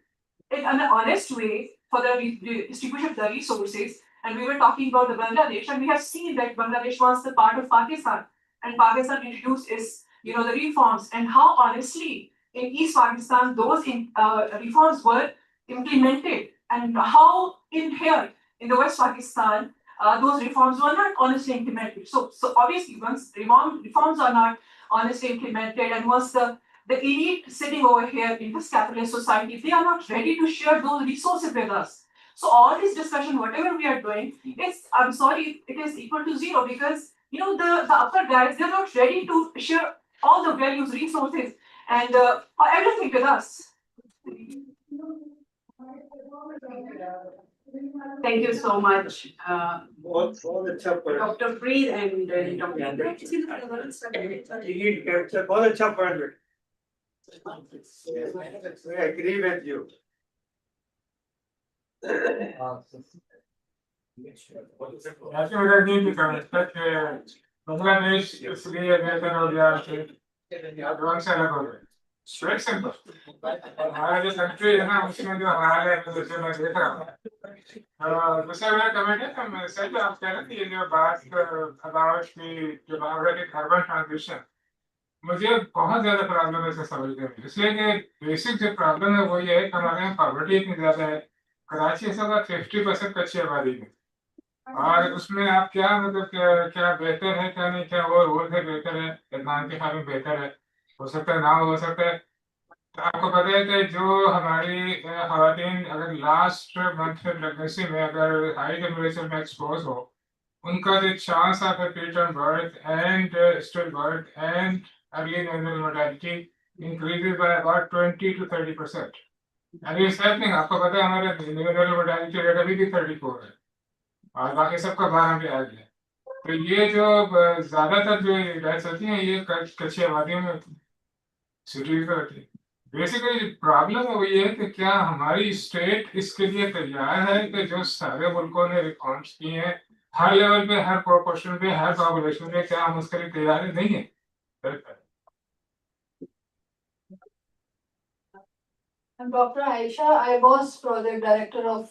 in an honest way for the distribution of the resources. And we were talking about the Bangladesh, and we have seen that Bangladesh was the part of Pakistan, and Pakistan introduced its, the reforms, and how honestly in East Pakistan those reforms were implemented, and how in here in the West Pakistan those reforms were not honestly implemented. So obviously once reforms are not honestly implemented, and once the elite sitting over here in this capitalist society, if they are not ready to share those resources with us. So all this discussion, whatever we are doing, I'm sorry, it is equal to zero because the upper guys, they're not ready to share all the values, resources, and everything with us. Thank you so much, Dr. Breed and Dr. I agree with you. Bangladesh इसलिए बेहतर हो गया कि advance अलग हो गए straight simple हमारा जो कंट्री है ना उसमें जो हाल है जैसे मैं देख रहा हूँ दूसरा मेरा कमेंट है तो मैं सर आप कह रहे थे ये जो बात अबाउट की जो डेमोक्रेटिक अर्बन ट्रांजिशन मुझे बहुत ज्यादा प्रॉब्लम है इसे समझने में इसलिए कि बेसिक जो प्रॉब्लम है वो ये है कि हमारे यहाँ पॉवर्टी इतनी ज्यादा है कराची से about 50% कच्ची आबादी में और उसमें आप क्या मतलब क्या बेहतर है क्या नहीं क्या वो है बेहतर है लद्दाख के खाने बेहतर है हो सकता है ना हो सकता है तो आपको पता है कि जो हमारी खवातीन अगर लास्ट मंथ प्रेगनेंसी में अगर हाई टेम्परेचर में एक्सपोज हो उनका जो chance of preterm birth and still birth and early naval mortality increases by about 20 to 30%. And it's happening आपको पता है हमारे नेवल मोर्टेलिटी रेट अभी भी 34 है और बाकी सबका 12 पे आ गया तो ये जो ज्यादातर जो डेथ्स होती हैं ये कच्ची आबादियों में सिटीज में होती है बेसिकली प्रॉब्लम वो ये है कि क्या हमारी स्टेट इसके लिए तैयार है कि जो सारे मुल्कों ने रिफॉर्म्स किए हैं हर लेवल पे हर प्रोपोर्शन पे हर पॉपुलेशन पे क्या हम उसके लिए तैयार है नहीं है I'm Dr. Aisha. I was project director of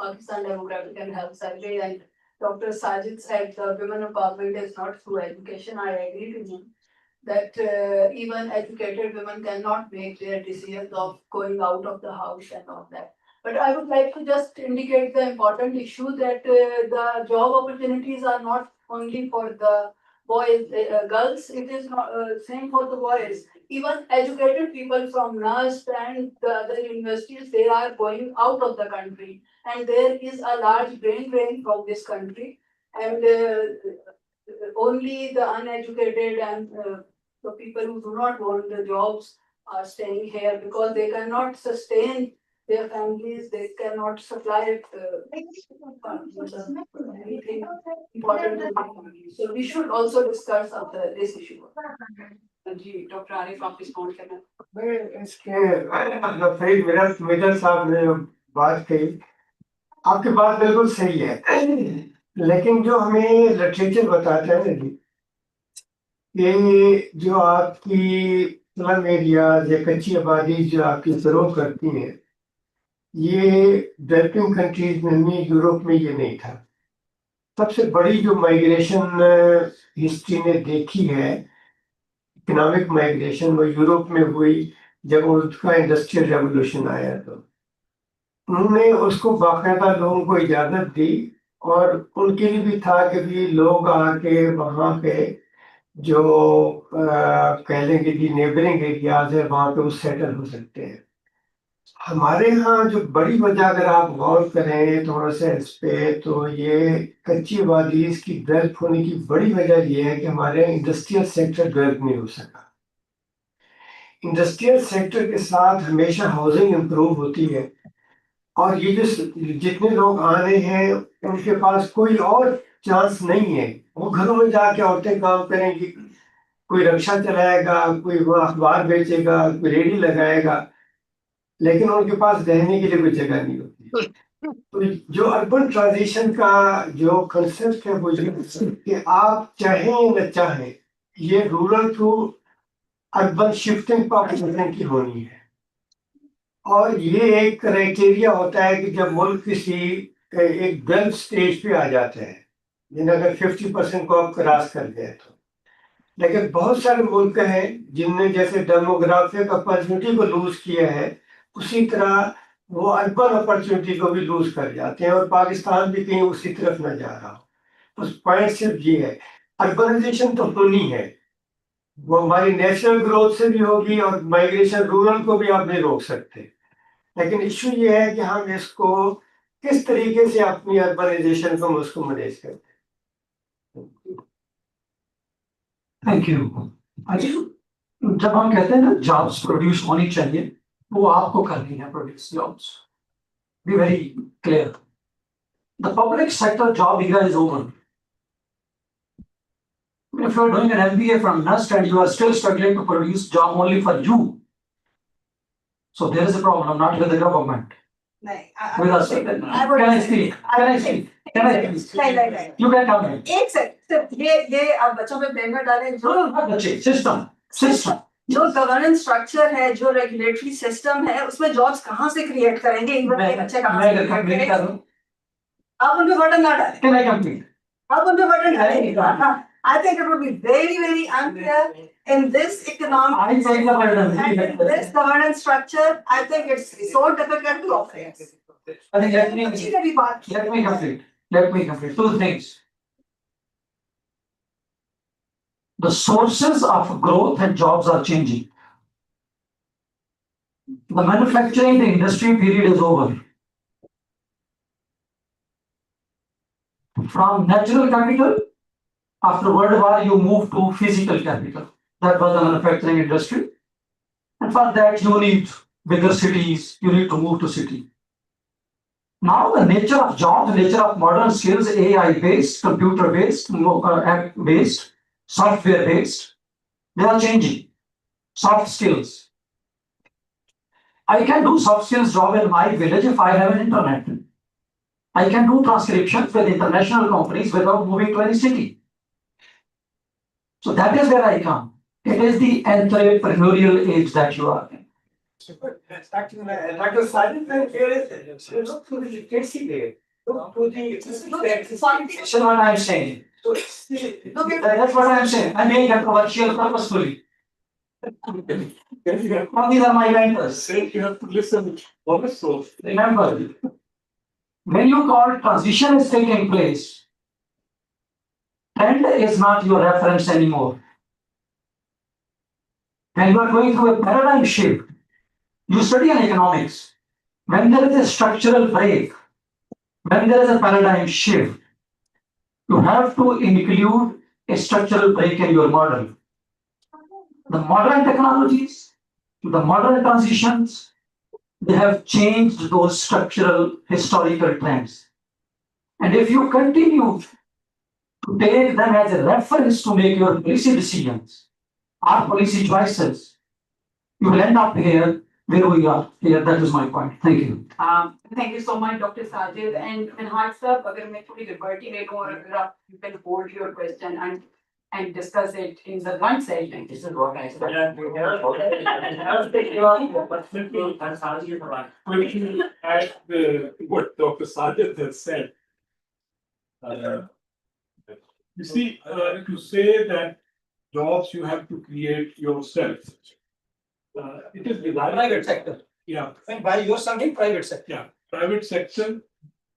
Pakistan Demographic and Health Survey, and Dr. Sajid said the women empowerment is not through education. I agree to him that even educated women cannot make their decisions of going out of the house and all that. But I would like to just indicate the important issue that the job opportunities are not only for the boys, girls. It is not same for the boys. Even educated people from NAST and the other universities, they are going out of the country. And there is a large brain drain from this country. And only the uneducated and the people who do not want the jobs are staying here because they cannot sustain their families, they cannot supply anything important to the family. So we should also discuss this issue. जी doctor Arif आप respond करना इसके middle साहब ने बात कही आपकी बात बिल्कुल सही है, लेकिन जो हमें लिटरेचर बताता है ना जी, ये जो आपकी स्लम एरिया या कच्ची आबादी जो आपकी ग्रो करती है, ये डेवलपिंग कंट्रीज में नहीं, यूरोप में ये नहीं था। सबसे बड़ी जो माइग्रेशन हिस्ट्री ने देखी है, इकोनॉमिक माइग्रेशन, वो यूरोप में हुई जब उसका इंडस्ट्रियल रेवोल्यूशन आया। तो उन्होंने उसको बाकायदा लोगों को इजाजत दी, और उनके लिए भी था कि भी लोग आके वहाँ पे जो कह लेंगे कि नेबरिंग एरियाज है, वहाँ पे वो सेटल हो सकते हैं। हमारे यहाँ जो बड़ी वजह अगर आप गौर करें थोड़ा सा इस पे, तो ये कच्ची आबादी की डेवलप होने की बड़ी वजह ये है कि हमारे यहाँ इंडस्ट्रियल सेक्टर डेवलप नहीं हो सका। इंडस्ट्रियल सेक्टर के साथ हमेशा हाउसिंग इम्प्रूव होती है, और ये जो जितने लोग आ रहे हैं उनके पास कोई और चांस नहीं है। वो घरों में जाके औरतें काम करेंगी, कोई रिक्शा चलाएगा, कोई वो अखबार बेचेगा, कोई रेडी लगाएगा, लेकिन उनके पास रहने के लिए कोई जगह नहीं होती। तो जो अर्बन ट्रांजिशन का जो कंसेप्ट है वो ये कि आप चाहें या न चाहें, ये rural to urban shifting population की होनी है। और ये एक क्राइटेरिया होता है कि जब मुल्क किसी एक डेवलप स्टेज पे आ जाता है, जिन्हें अगर 50% को आप क्रॉस कर गए तो। लेकिन बहुत सारे मुल्क हैं जिनने जैसे डेमोग्राफिक अपॉर्चुनिटी को लूज किया है, उसी तरह वो अर्बन अपॉर्चुनिटी को भी लूज कर जाते हैं, और पाकिस्तान भी कहीं उसी तरफ न जा रहा हो। उस पॉइंट सिर्फ ये है, अर्बनाइजेशन तो होनी है, वो हमारी नेचुरल ग्रोथ से भी होगी, और माइग्रेशन रूरल को भी आप नहीं रोक सकते। लेकिन इशू ये है कि हम इसको किस तरीके से अपनी अर्बनाइजेशन को हम उसको मैनेज करते हैं। Thank you. जब हम कहते हैं ना जॉब्स प्रोड्यूस होनी चाहिए, वो आपको करनी है produce jobs. Be very clear, the public sector job era is over. If you are doing an MBA from NUST and you are still struggling to produce job only for you, so there is a problem, not with the government. With us. Can I speak? Can I speak? Can I speak? नहीं You can come in. एक second, ये आप बच्चों पे blame मत डालें। No, no, not बच्चे, system. जो गवर्नेंस स्ट्रक्चर है, जो रेगुलेटरी सिस्टम है, उसमें जॉब्स कहाँ से क्रिएट करेंगे, इवन के बच्चे कहाँ से create करेंगे? आप उन पे बटन ना डालें। Can I complete? आप उन पे बटन डालें। I think it would be very, very unfair in this economic I take the burden. and in this governance structure. I think it's so difficult to operate. I think let me बच्ची ने भी बात की। let me complete. Let me complete. Two things. The sources of growth and jobs are changing. The manufacturing, the industry period is over. From natural capital, after World War, you move to physical capital. That was the manufacturing industry. And for that, you need bigger cities, you need to move to city. Now the nature of jobs, the nature of modern skills, AI-based, computer-based, app-based, software-based, they are changing. Soft skills. I can do soft skills job in my village if I have an internet. I can do transcriptions with international companies without moving to any city. So that is where I come. It is the entrepreneurial age that you are in. Dr. Sajid, here is look to the literacy there. Look to the That's what I'm saying. That's what I'm saying. I make controversial purposefully. These are my mentors. You have to listen also. Remember, when you call transition is taking place, trend is not your reference anymore. When you are going through a paradigm shift, you study in economics. When there is a structural break, when there is a paradigm shift, you have to include a structural break in your model. The modern technologies, the modern transitions, they have changed those structural historical trends. And if you continue to take them as a reference to make your policy decisions or policy choices, you will end up here where we are. Yeah, that is my point. Thank you. Thank you so much, Dr. Sajid, and Hart sir, अगर मैं थोड़ी liberty ले लूँ और अगर आप you can hold your question and discuss it in the lunch session. This is what I said. Quickly add what Dr. Sajid has said. You see, to say that jobs you have to create yourself. It is designed. Private sector. Yeah, And by your something private sector. yeah, private sector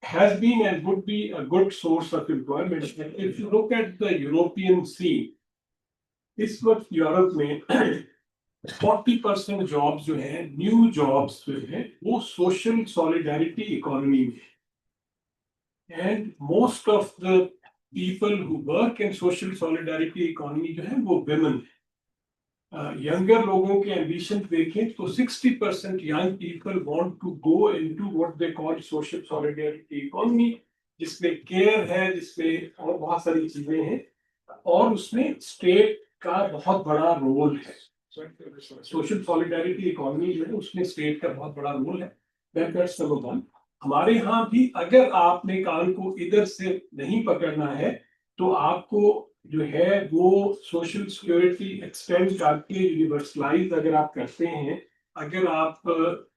has been and would be a good source of employment. If you look at the European scene, इस वक्त Europe में 40% jobs जो है new jobs जो है वो social solidarity economy में है and most of the people who work in social solidarity economy जो है वो women है younger लोगों के ambition देखें तो 60% young people want to go into what they call social solidarity economy जिसमें care है जिसमें और बहुत सारी चीजें हैं और उसमें state का बहुत बड़ा रोल है सोशल सॉलिडारिटी इकोनॉमी जो है उसमें स्टेट का बहुत बड़ा रोल है दैट्स नंबर वन हमारे यहाँ भी अगर आपने कान को इधर से नहीं पकड़ना है तो आपको जो है वो सोशल सिक्योरिटी एक्सटेंड करके यूनिवर्सलाइज अगर आप करते हैं अगर आप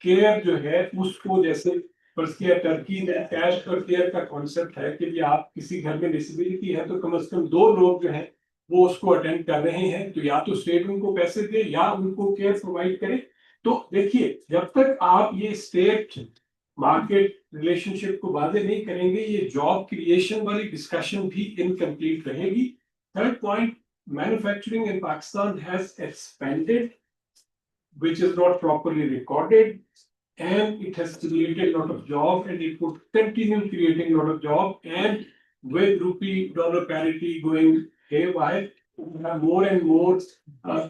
केयर जो है उसको जैसे टर्की में कैश पर केयर का कॉन्सेप्ट है कि आप किसी घर में डिसेबिलिटी है तो कम से कम 2 लोग जो है वो उसको अटेंड कर रहे हैं तो या तो स्टेट उनको पैसे दे या उनको केयर प्रोवाइड करे तो देखिए जब तक आप ये स्टेट मार्केट रिलेशनशिप को वादे नहीं करेंगे ये जॉब क्रिएशन वाली डिस्कशन भी इनकम्प्लीट रहेगी third point manufacturing in Pakistan has expanded which is not properly recorded and it has created a lot of job and it would continue creating a lot of job and with rupee dollar parity going haywire we have more and more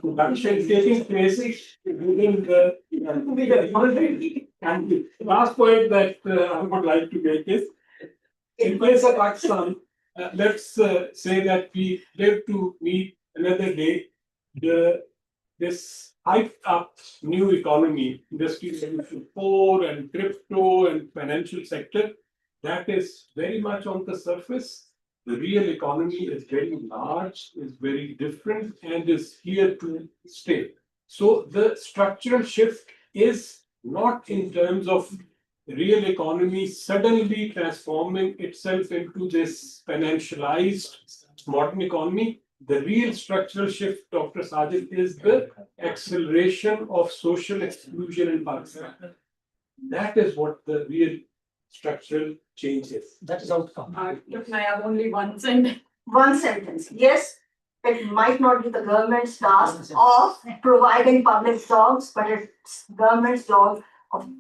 production taking place within the and the last point that I would like to make is in case of Pakistan let's say that we live to meet another day this hyped up new economy, industry revolution 4 and crypto and financial sector, that is very much on the surface. The real economy is very large, is very different and is here to stay. So the structural shift is not in terms of real economy suddenly transforming itself into this financialized modern economy. The real structural shift, Dr. Sajid, is the acceleration of social exclusion in Pakistan. That is what the real structural change is. That is outcome. I have only one sentence. One sentence. Yes, it might not be the government's task of providing public jobs, but it's government's job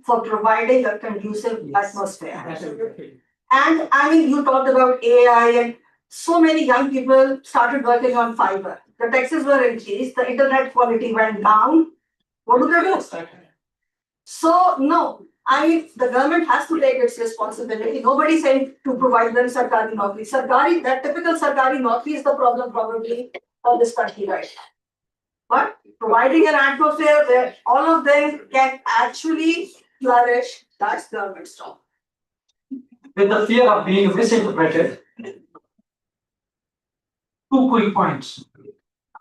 for providing a conducive atmosphere. And I mean, you talked about AI and so many young people started working on fiber. The taxes were increased, the internet quality went down. What do they do? So, no, I mean, the government has to take its responsibility. Nobody's saying to provide them sarkari naukri. Sarkari, that typical sarkari naukri is the problem probably of this country right now. But providing an atmosphere where all of them can actually flourish, that's government's job. With the fear of being misinterpreted, 2 quick points.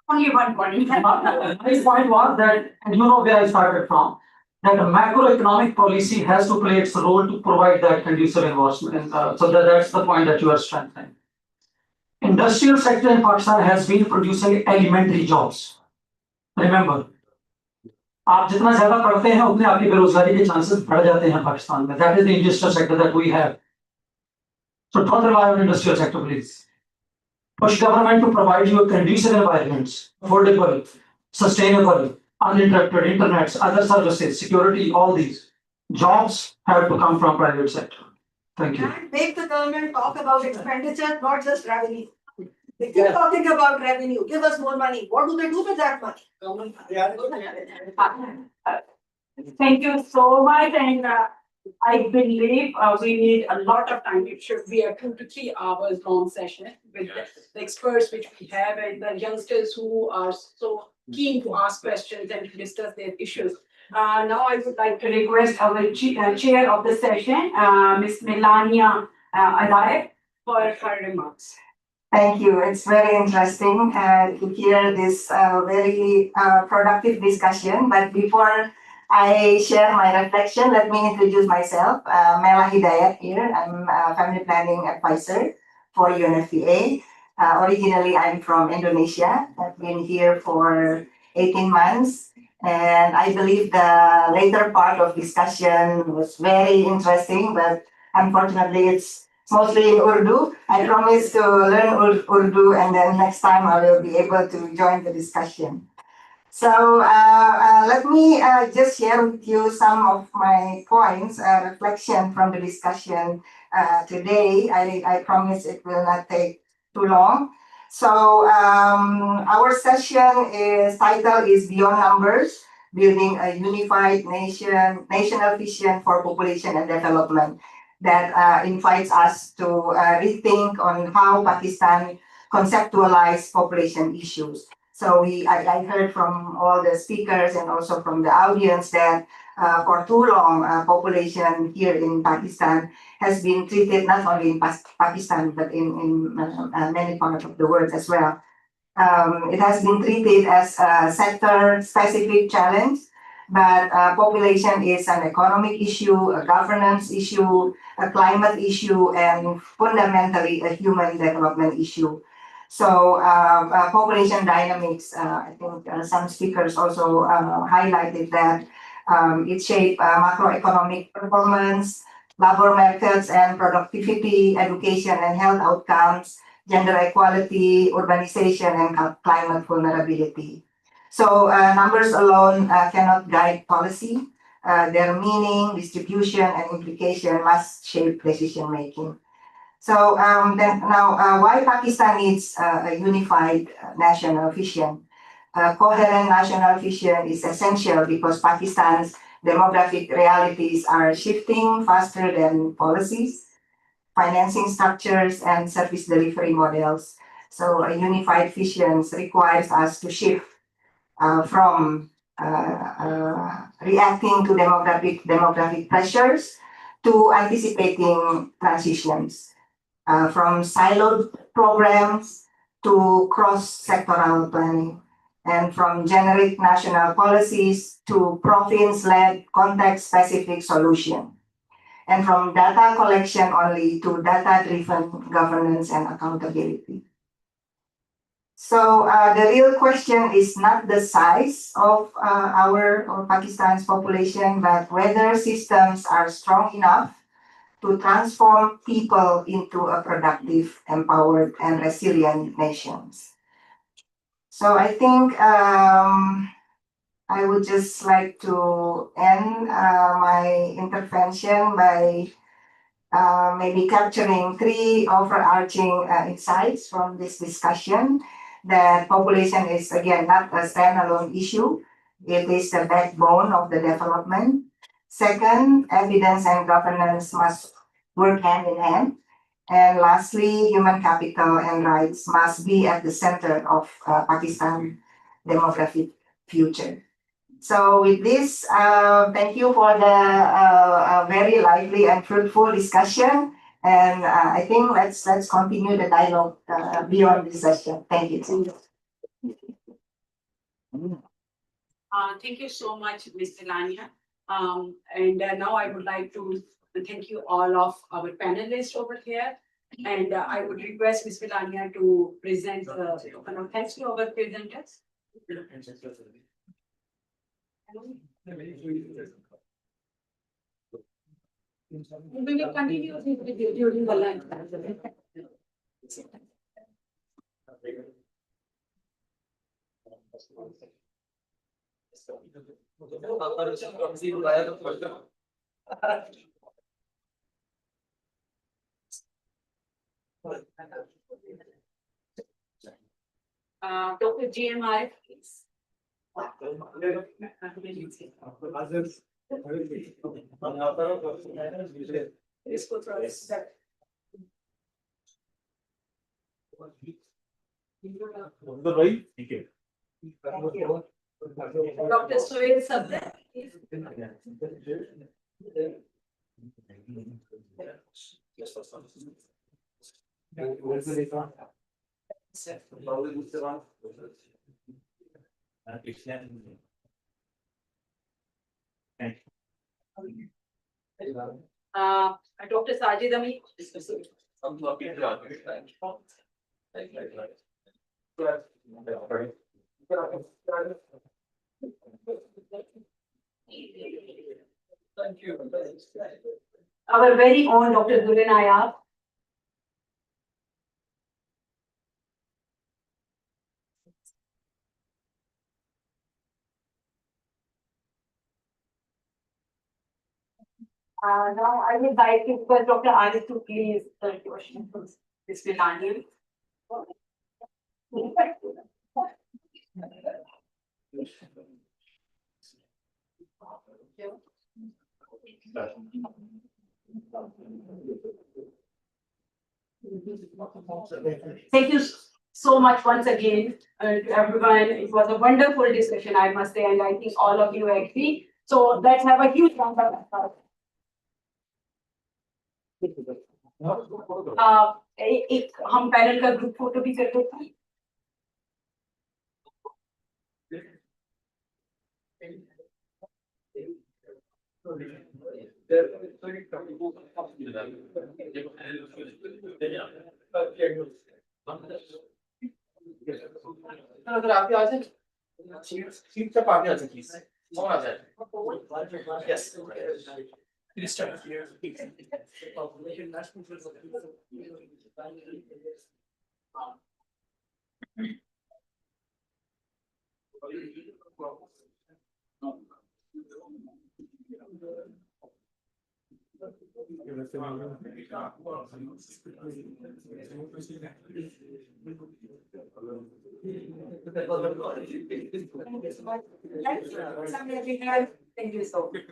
Only one point. My point was that, and you know where I started from, that a macroeconomic policy has to play its role to provide that conducive environment. So that's the point that you are strengthening. Industrial sector in Pakistan has been producing elementary jobs. Remember, आप जितना ज़्यादा पढ़ते हैं उतने आपकी बेरोजगारी के chances बढ़ जाते हैं पाकिस्तान में. That is the industrial sector that we have. So don't rely on industrial sector, please. Push government to provide you conducive environments, affordable, sustainable, uninterrupted internets, other services, security, all these. Jobs have to come from private sector. Thank you. And make the government talk about expenditure, not just revenue. They keep talking about revenue, give us more money. What do they do with that money? Thank you so much, and I believe we need a lot of time. It should be a 2 to 3 hours long session with the experts which we have and the youngsters who are so keen to ask questions and to discuss their issues. Now I would like to request our chair of the session, Ms. Melania Adayek, for her remarks. Thank you. It's very interesting to hear this very productive discussion. But before I share my reflection, let me introduce myself. Mela Hidayat here. I'm a family planning advisor for UNFPA. Originally, I'm from Indonesia. I've been here for 18 months. And I believe the later part of discussion was very interesting, but unfortunately, it's mostly in Urdu. I promise to learn Urdu, and then next time I will be able to join the discussion. So let me just share with you some of my points, reflection from the discussion today. I promise it will not take too long. So our session is title is Beyond Numbers, Building a Unified National Vision for Population and Development, that invites us to rethink on how Pakistan conceptualize population issues. So I heard from all the speakers and also from the audience that for too long, population here in Pakistan has been treated not only in Pakistan but in many parts of the world as well. It has been treated as a sector-specific challenge, but population is an economic issue, a governance issue, a climate issue, and fundamentally a human development issue. So population dynamics, I think some speakers also highlighted that it shapes macroeconomic performance, labor markets and productivity, education and health outcomes, gender equality, urbanization, and climate vulnerability. So numbers alone cannot guide policy. Their meaning, distribution, and implication must shape decision making. So then now, why Pakistan needs a unified national vision? A coherent national vision is essential because Pakistan's demographic realities are shifting faster than policies, financing structures, and service delivery models. So a unified vision requires us to shift from reacting to demographic pressures to anticipating transitions, from siloed programs to cross-sectoral planning, and from generic national policies to province-led context-specific solution, and from data collection only to data-driven governance and accountability. So the real question is not the size of or Pakistan's population, but whether systems are strong enough to transform people into a productive, empowered, and resilient nations. So I think I would just like to end my intervention by maybe capturing three overarching insights from this discussion. That population is, again, not a standalone issue. It is the backbone of the development. Second, evidence and governance must work hand in hand. And lastly, human capital and rights must be at the center of Pakistan's demographic future. So with this, thank you for the very lively and fruitful discussion. And I think let's continue the dialogue beyond this session. Thank you. Thank you so much, Ms. Melania. And now I would like to thank you all of our panelists over here. And I would request Ms. Melania to present thanks to our presenters. We will continue this video during the lunch. Dr. GMI, please. Thank you. Dr. Sohail Sabda, please. Dr. Sajid Ami. Thank you. Our very own Dr. Durin Ayab. Now I would like to request Dr. Arif to please the question from this Daniel. Thank you so much once again to everyone. It was a wonderful discussion, I must say, and I think all of you agree. So let's have a huge round of applause. एक हम panel का group photo भी करते थे. अगर आप आ जाए seat तक आगे आ जाए कौन आ जाए yes please start Thank you so much.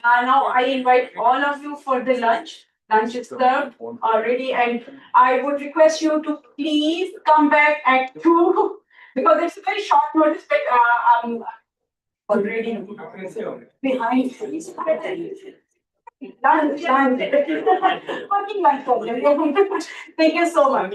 Now I invite all of you for the lunch. Lunch is served already, and I would request you to please come back at 2 because it's a very short notice. But I'm already behind. Done. Working lunch problem. Thank you so much.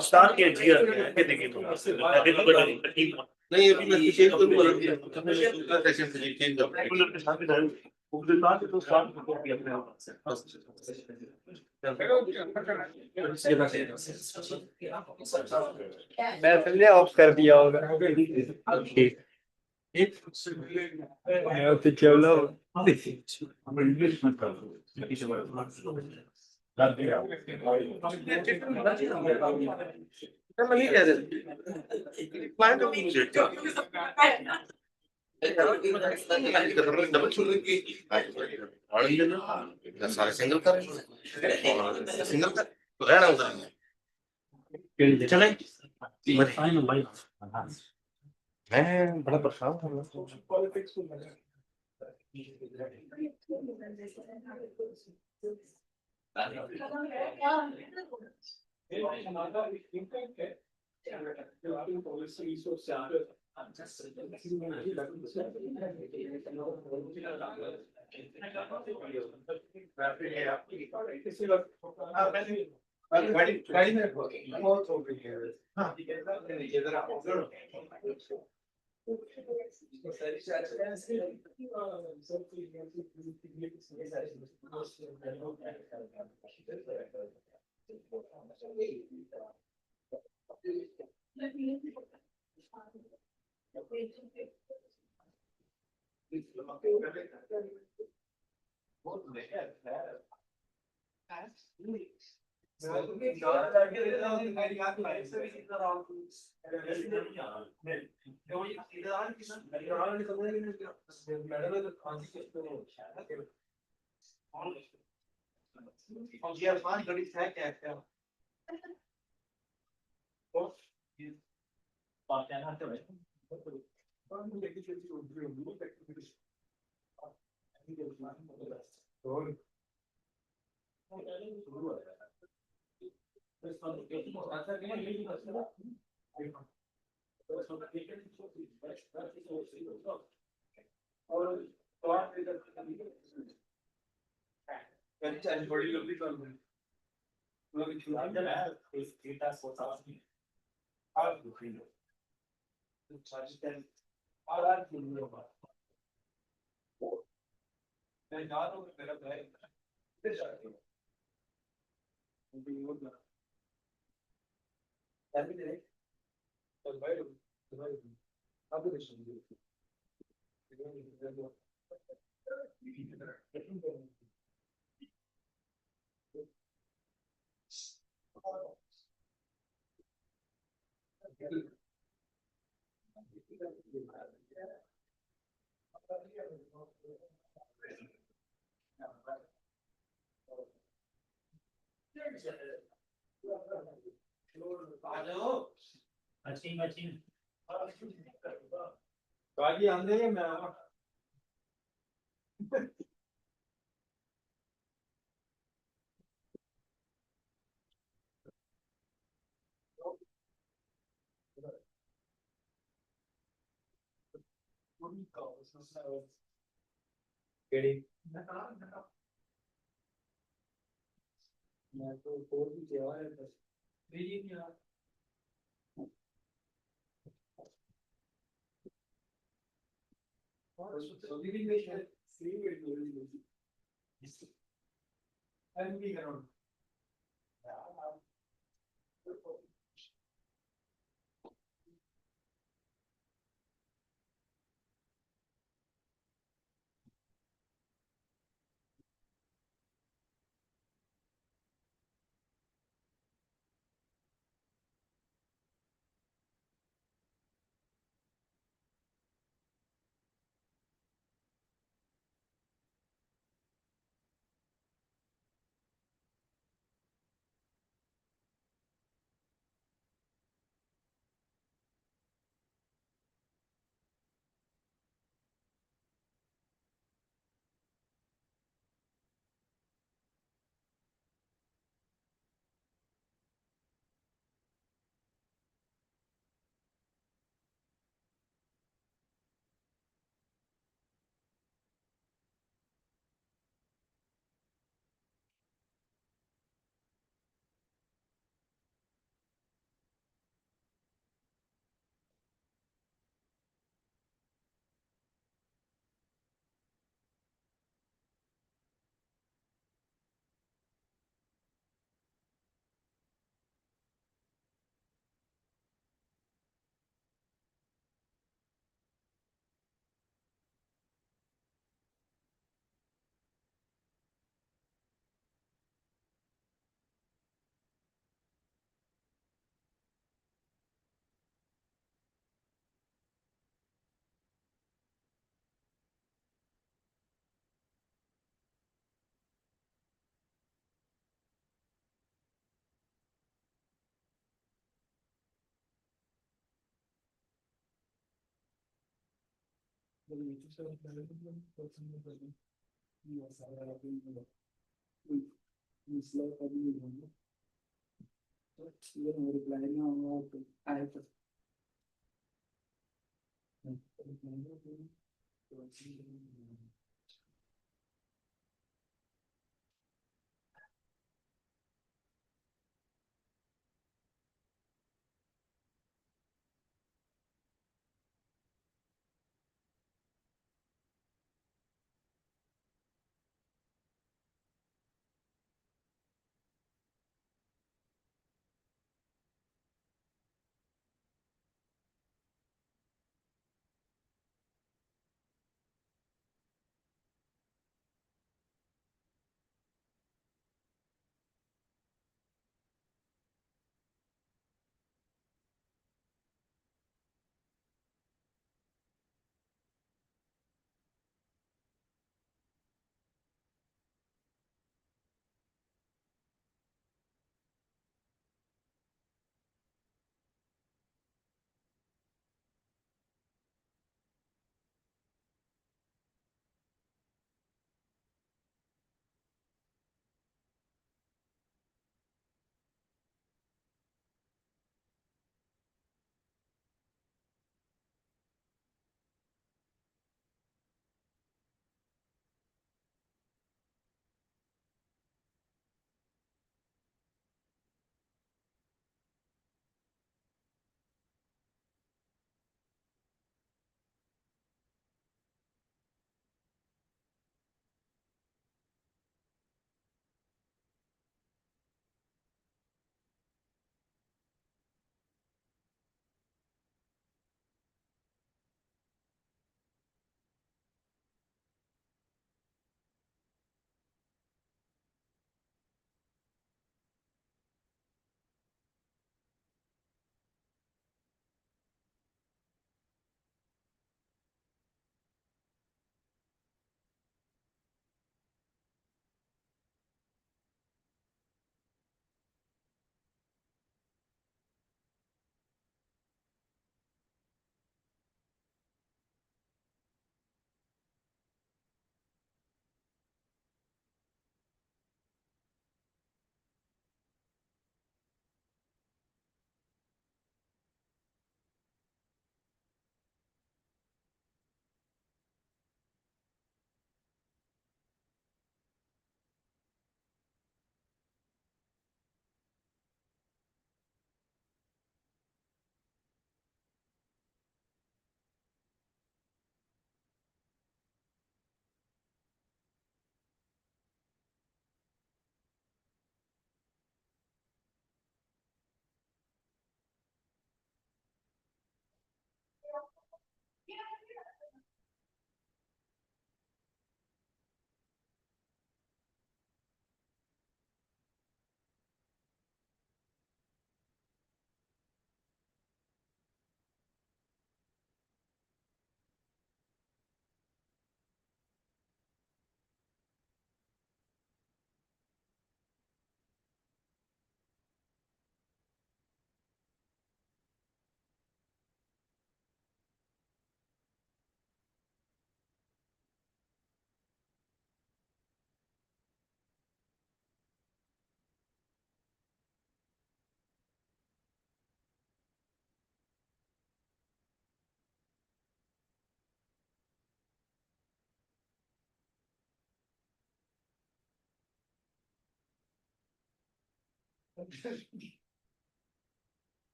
Start कीजिए के देखिए तो अभी तो नहीं अभी मैं किसी को बोल रहा हूं सेशन से चेंज कर के साथ में उधर स्टार्ट तो स्टार्ट कर दिया अपने मैं पहले ऑफ कर दिया होगा ठीक तो चलो इंग्लिश मत मैं नहीं कह रहा क्लाइंट सारे सिंगल कर सिंगल कर रहना उधर चले मैं बड़ा परेशान हूँ politics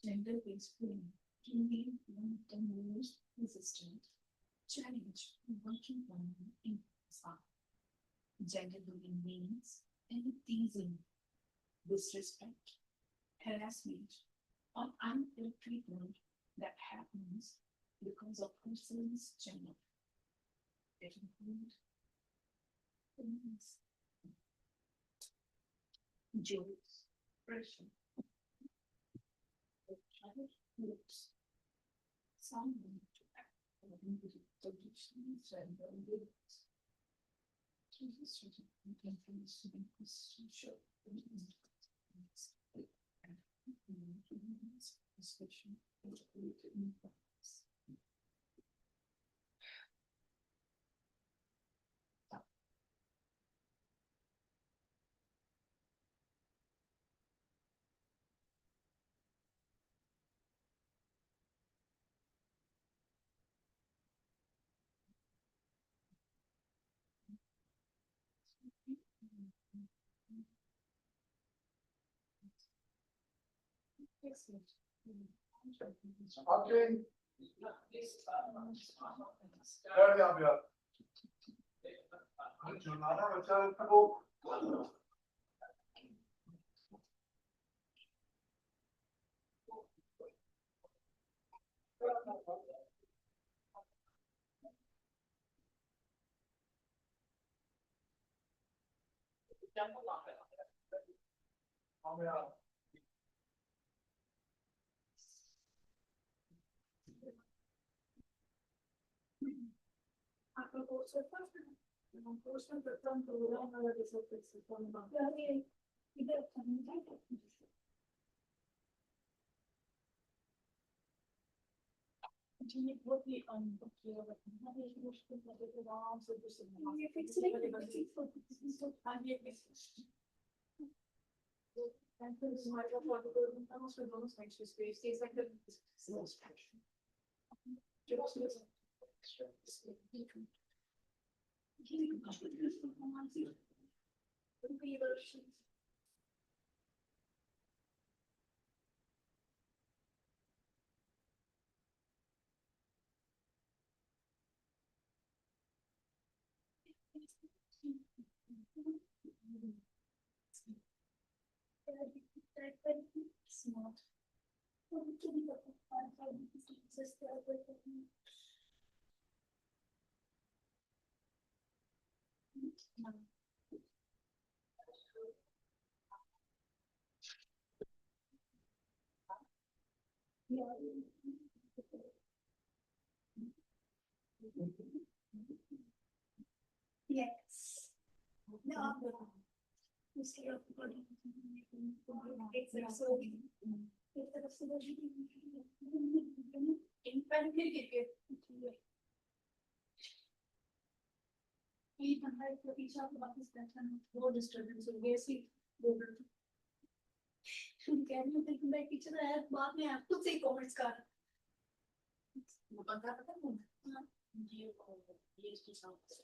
Gender-based bullying remain one of the most resistant challenge working women in Pakistan. Gender bullying means any teasing, disrespect, harassment, or unfair treatment that happens because of person's gender. It includes things, jokes, pressure, childhood groups, some need to act according to the traditions and values. Jesus was influenced to be social especially in practice. Excellent. Okay. Smart. Yes. No. No disturbance, obviously. Can you take back each other? बाद में आप खुद से ही comments कर वो बंदा पता है ना ये इसके साथ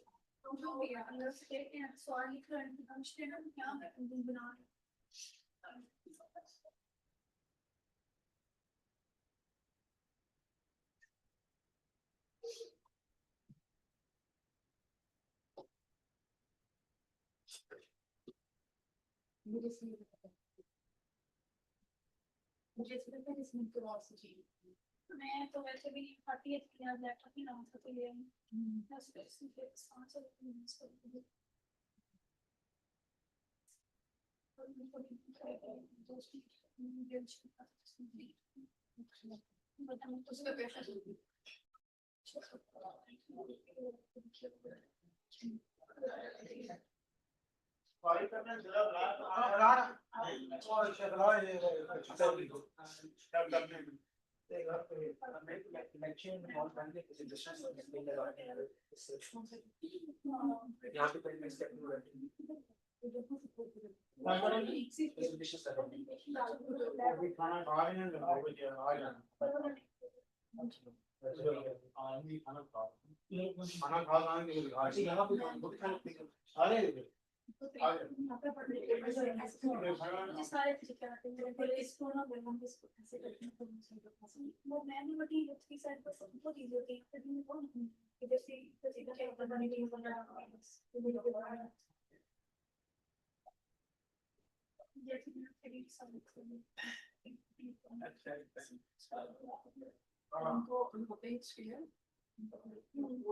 जो भी है अंदर से कहते हैं सवाल लिख रहे हैं हम स्टेटमेंट क्या बना रहे मुझे सिर्फ इसमें क्रॉस चाहिए मैं तो वैसे भी खाती है कि यार लैपटॉप ही ना था तो ये बस फिर स्पॉन्सर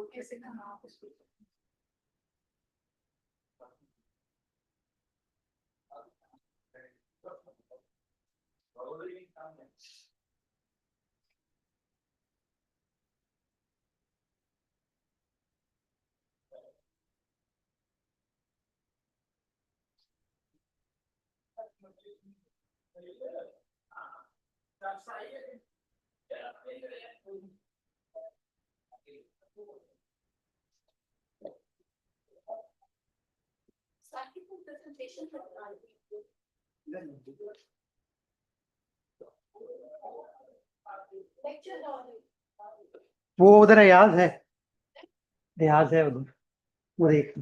कैसे करना आप उसको? presentation वो उधर याद है उधर वो देख